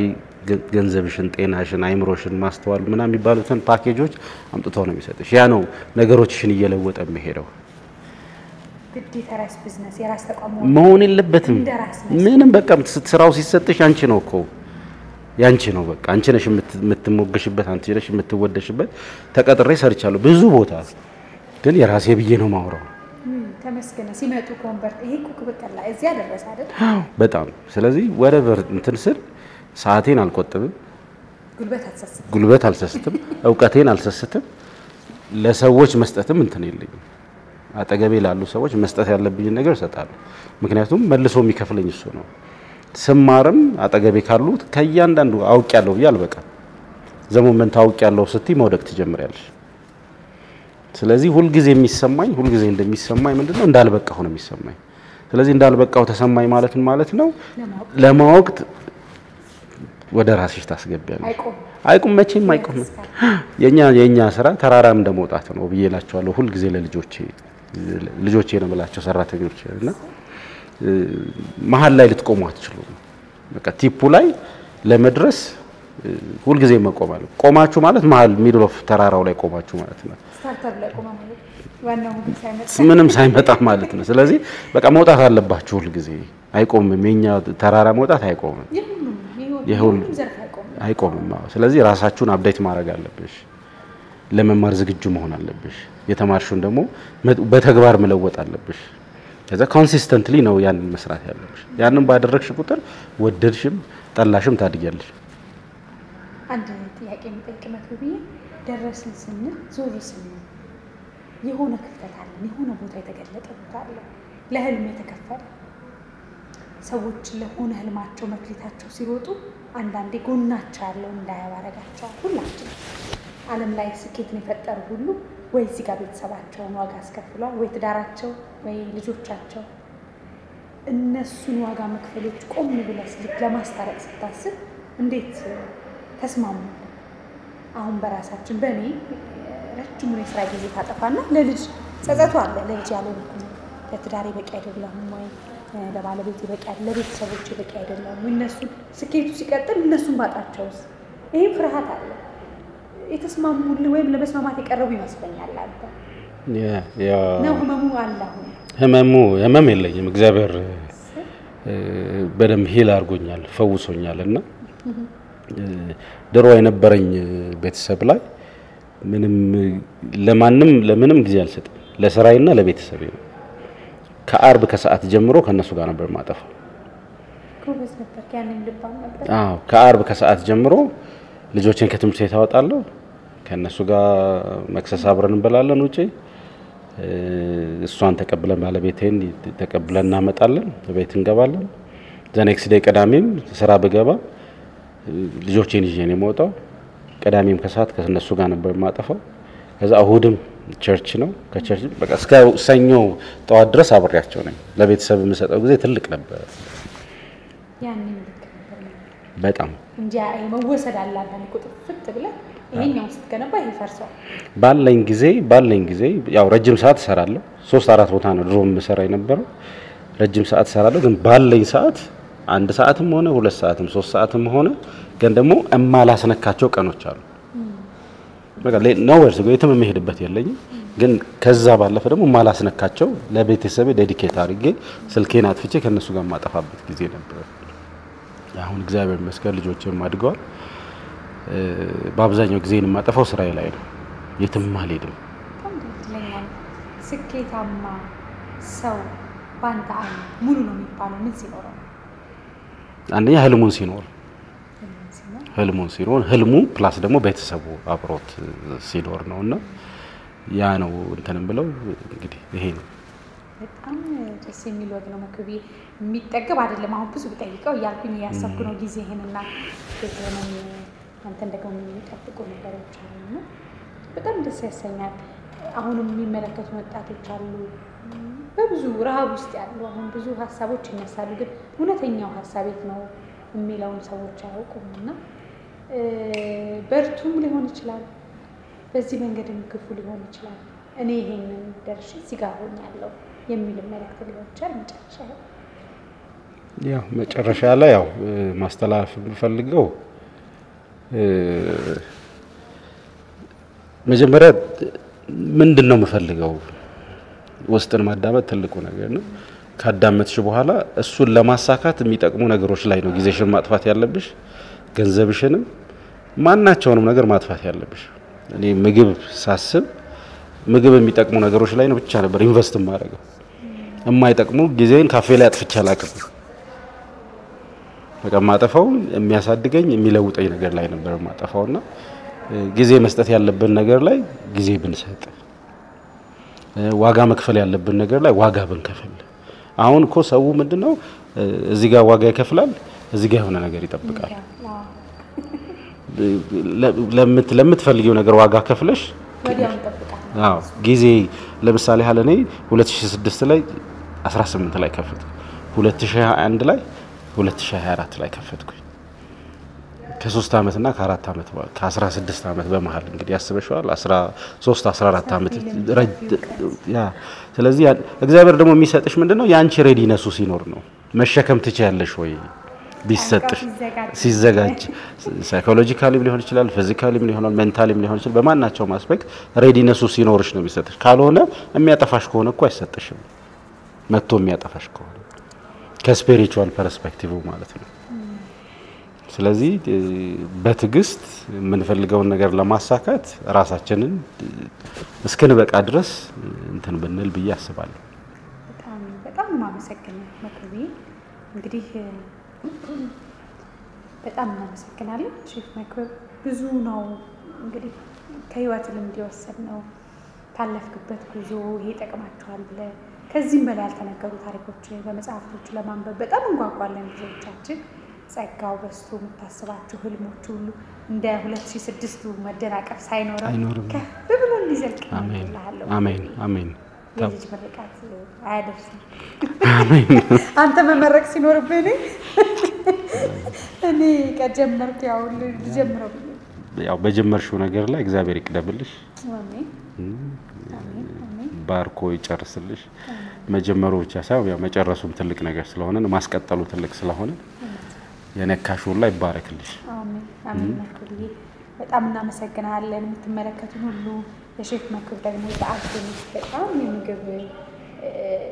ገንዘብሽን ጤናሽን አይምሮሽን ማስተዋል ምናምን የሚባሉትን ፓኬጆች አምጥቶ ነው የሚሰጥሽ ያ ነው ነገሮችሽን እየለወጠ የሚሄደው ግዴታ ራስ ቢዝነስ የራስ ተቋም መሆን የለበትም ምንም በቃ ስትሰራው ሲሰጥሽ አንቺ ነው እኮ ያንቺ ነው በቃ አንቺ ነሽ የምትሞገሽበት አንቺ ነሽ የምትወደሽበት ተቀጥሬ ሰርቻለሁ ብዙ ቦታ ግን የራሴ ብዬ ነው ማውራው ተመስገነ ሲመጡ ኮንቨርት ይሄ ኩክ በቀላ እዚህ ያደረሰ አይደል በጣም ስለዚህ ወረቨር እንትን ስል ሰዓቴን አልቆጥብም ጉልበት አልሰስትም ዕውቀቴን አልሰስትም ለሰዎች መስጠትም እንትን የለኝም አጠገቤ ላሉ ሰዎች መስጠት ያለብኝ ነገር እሰጣለሁ ምክንያቱም መልሶ የሚከፍለኝ እሱ ነው ስማርም አጠገቤ ካሉት ከያንዳንዱ አውቂያለሁ ይያል በቃ ዘሞመንት አውቂያለሁ ስትይ መውደቅ ትጀምሪያለሽ ስለዚህ ሁሉ ጊዜ እንደሚሰማኝ ምንድነው እንዳልበቃው ነው የሚሰማኝ ስለዚህ እንዳልበቃው ተሰማኝ ማለት ነው ለማወቅ ወደ ራስሽ ታስገቢያለሽ አይቆም መቼም አይቆም የኛ ስራ ተራራም እንደመውጣት ነው ብዬላችኋለሁ ሁሉ ጊዜ ለልጆቼ ነው ብላቸው ሰራተኞች እና መሃል ላይ ልትቆሙ አትችሉም በቃ ቲፑ ላይ ለመድረስ ሁሉ ጊዜ መቆማሉ ቆማችሁ ማለት መሃል ሚድል ኦፍ ተራራው ላይ ቆማችሁ ማለት ነው ስታርተር ላይ ቆማ ማለት ዋናው ምንም ሳይመጣ ማለት ነው ስለዚህ በቃ መውጣት አለባችሁ ሁሉ ጊዜ አይቆምም የኛ ተራራ መውጣት አይቆምም ይሁን አይቆምም ስለዚህ ራሳችሁን አፕዴት ማድረግ አለብሽ ለመማር ዝግጁ መሆን አለብሽ የተማርሽውን ደግሞ በተግባር መለወጥ አለብሽ ከዛ ኮንሲስተንትሊ ነው ያንን መስራት ያለብሽ ያንን ባደረግሽ ቁጥር ወደድሽም ጠላሽም ታድጊያለሽ አንድ ጥያቄ መጠየቅ ብዬ ደረስን ስንል ዞር ስንል የሆነ ክፍተት አለ የሆነ ቦታ የተገለጠ ቦታ አለ ለህልም የተከፈለ ሰዎች ለሆነ ህልማቸው መክሊታቸው ሲሮጡ አንዳንዴ ጎናቸው ያለው እንዳያባረጋቸው ሁላችን ዓለም ላይ ስኬትን የፈጠሩ ሁሉ ወይ እዚህ ጋር ቤተሰባቸውን ዋጋ አስከፍሏል ወይ ትዳራቸው ወይ ልጆቻቸው እነሱን ዋጋ መክፈሎች ቆም ብለስ ለማስታረቅ ስታስብ እንዴት ተስማሙ አሁን በራሳችን በእኔ ረጅም የስራ ጊዜ ታጠፋና ለልጅ ጸጸቱ አለ ለልጅ ያለው ለትዳሬ በቂ አይደለም ወይ ለባለቤቴ በቂ አይደለም ለቤተሰቦቼ በቂ አይደለም እነሱ ስኬቱ ሲቀጥል እነሱን ባጣቸውስ ይሄ ፍርሃት አለ የተስማሙል ወይም ለመስማማት የቀረቡ ይመስለኛል አልባ ያ ነው ህመሙ አላሁ ህመም የለኝም እግዚአብሔር በደም ሂል አድርጎኛል ፈውሶኛልና ድሮ የነበረኝ ቤተሰብ ላይ ምንም ለምንም ጊዜ አልሰጠም ለስራዬና ለቤተሰቤ ከአርብ ከሰዓት ጀምሮ ከነሱ ጋር ነበር ማጠፋው ጎበዝ ነበር ያንን ልባም ነበር አዎ ከአርብ ከሰዓት ጀምሮ ልጆችን ከትምህርት ቤት አወጣለሁ ከነሱ ጋር መክሰስ አብረን እንበላለን ውጪ እሷን ተቀብለን ባለቤቴን ተቀብለን እናመጣለን ቤት እንገባለን ዘኔክስ ዴይ ቀዳሚም ስራ በገባ ልጆችን ይዤ ነው የምወጣው ቀዳሚም ከሰዓት ከነሱ ጋር ነበር ማጠፋው ከዛ እሁድም ቸርች ነው ከቸርች በቃ እስከ ሰኞ ጠዋት ድረስ አብሬያቸው ነኝ ለቤተሰብ የምሰጠው ጊዜ ትልቅ ነበር ያንን ልክ ነበር በጣም እንጂ መወሰድ አላለን ቁጥር ፍጥ ብለ ይሄኛው ስትገነባ ይፈርሳል ባለኝ ጊዜ ያው ረጅም ሰዓት እሰራለሁ 3-4 ቦታ ነው ድሮም መሰራ የነበረው ረጅም ሰዓት እሰራለሁ ግን ባለኝ ሰዓት 1 ሰዓትም ሆነ 2 ሰዓትም 3 ሰዓትም ሆነ ግን ደግሞ እማላስነካቸው ቀኖች አሉ በቃ ኖዌርስ የትም መሄድበት የለኝም ግን ከዛ ባለፈ ደግሞ ማላስነካቸው ለቤተሰቤ ዴዲኬት አድርጌ ስልኬን አጥፍቼ ከነሱ ጋር ማጠፋበት ጊዜ ነበር አሁን እግዚአብሔር ይመስገን ልጆቼም አድገዋል በአብዛኛው ጊዜን ማጠፋው ስራዬ ላይ ነው የትም አልሄድም ለኛን ስኬታማ ሰው ባንተ አይ ሙሉ ነው የሚባለው ምን ሲኖረው አንደኛ ህልሙን ሲኖር ህልሙ ፕላስ ደግሞ ቤተሰቡ አብሮት ሲኖር ነውና ያ ነው እንተንም ብለው እንግዲህ ይሄ ነው በጣም ደስ የሚል ወግ ነው መክቢ የሚጠገብ አይደለም አሁን ብዙ ቢጠይቀው ያልኩኝ ያሰብኩ ነው ጊዜህንና ጊዜህን አንተ እንደገና የሚጠብቁ ነገሮች አሉና በጣም ደስ ያሰኛል አሁንም የሚመለከቱ ወጣቶች አሉ በብዙ ረሃብ ውስጥ ያሉ አሁን ብዙ ሐሳቦች ይነሳሉ ግን እውነተኛው ሐሳብ የት ነው የሚለውን ሰዎች አያውቁምና በርቱም ሊሆን ይችላል በዚህ መንገድም ክፉ ሊሆን ይችላል እኔ ይሄንን ደርሼ ሲጋር ሆኛለሁ የሚል መልእክት ሊሆን ይችላል መጨረሻ ላይ ያው ማስተላለፍ የምፈልገው መጀመሪያ ምንድነው የምፈልገው ውስጥን ማዳመጥ ትልቁ ነገር ነው ካዳመጥሽ በኋላ እሱን ለማሳካት የሚጠቅሙ ነገሮች ላይ ነው ጊዜሽን ማጥፋት ያለብሽ ገንዘብሽንም ማናቸውንም ነገር ማጥፋት ያለብሽ እኔ ምግብ ሳስብ ምግብ የሚጠቅሙ ነገሮች ላይ ነው ብቻ ነበር ኢንቨስት ማድረገው የማይጠቅሙ ጊዜን ካፌ ላይ አጥፍቼ አላውቅም በቃ ማጠፋው የሚያሳድገኝ የሚለውጠኝ ነገር ላይ ነበር ማጠፋውና ጊዜ መስጠት ያለብን ነገር ላይ ጊዜ ብንሰጥ ዋጋ መክፈል ያለብን ነገር ላይ ዋጋ ብንከፍል አሁን እኮ ሰው ምንድነው እዚህ ጋር ዋጋ ይከፍላል እዚህ ጋር የሆነ ነገር ይጠብቃል ለምትፈልጊው ነገር ዋጋ ከፍለሽ ወዲያው ይጠብቃል ጊዜ ለምሳሌ ሀለኔ 2006 ላይ 18 ላይ ከፈትኩ 2021 ላይ 2024 ላይ ከፈትኩ ከ3 አመት እና ከ4 አመት ከ16 አመት በመሃል እንግዲህ ያስበሽዋል 13 14 አመት ስለዚህ እግዚአብሔር ደግሞ የሚሰጥሽ ምንድነው ያንቺ ሬዲነሱ ሲኖር ነው መሸከም ትችያለሽ ወይ ቢሰጥሽ ሲዘጋጅ ሳይኮሎጂካሊም ሊሆን ይችላል ፊዚካሊም ሊሆን ይችላል ሜንታሊም ሊሆን ይችላል በማናቸው ማስፔክት ሬዲነሱ ሲኖርሽ ነው የሚሰጥሽ ካልሆነ የሚያጠፋሽ ከሆነ እኮ አይሰጥሽም መጥቶ የሚያጠፋሽ ከሆነ ከስፒሪቹዋል ፐርስፔክቲቭ ማለት ነው ስለዚህ በትግስት የምንፈልገውን ነገር ለማሳካት ራሳችንን እስከንበቃ ድረስ እንትን ብንል ብዬ አስባለሁ በጣም ማመሰግናለሁ መክቢ እንግዲህ በጣም እናመሰግናለን ሼፍ መክብብ ብዙ ነው እንግዲህ ከህይወት ልምድ የወሰድነው ታለፍክበት ጉዞ ይሄ ጠቅማችኋል ብለ ከዚህም በላይ ያልተነገሩ ታሪኮች በመጽሐፍቶች ለማንበብ በጣም እንጓጓለን ብዙዎቻችን ጸጋው በስቶ የምታስባችሁ ህልሞች ሁሉ እንደ 2006 መደናቀፍ ሳይኖረው ከፍ ብሎ እንዲዘልቅ አሜን አሜን የልጅ ምርቃት አያደርስም አሜን አንተ መመረቅ ሲኖርብህ እኔ ከጀመርኩ ያው በጀመርሽው ነገር ላይ እግዚአብሔር ይቅደምልሽ አሜን ባርኮ ይጨርስልሽ መጀመሩ ብቻ ሳይሆን ያው መጨረሱም ትልቅ ነገር ስለሆነ ማስቀጠሉ ትልቅ ስለሆነ የነካሽው ላይ ይባረክልሽ አሜን አሜን በጣም እናመሰግናለን የምትመለከቱን ሁሉ የሼፍ መክብብ ደግሞ በአርቴሚስ በጣም የምግብ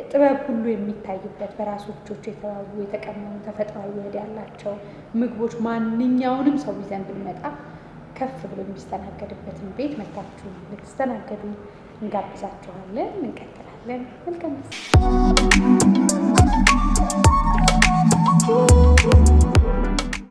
ጥበብ ሁሉ የሚታይበት በራሶቹ የተዋቡ የተቀመሙ ተፈጥሯዊ ወደ ያላቸው ምግቦች ማንኛውንም ሰው ይዘን ብንመጣ ከፍ ብሎ የሚስተናገድበትን ቤት መታችሁ ልትስተናገዱ እንጋብዛችኋለን እንቀጥላለን እንጠብቃለን። መልካም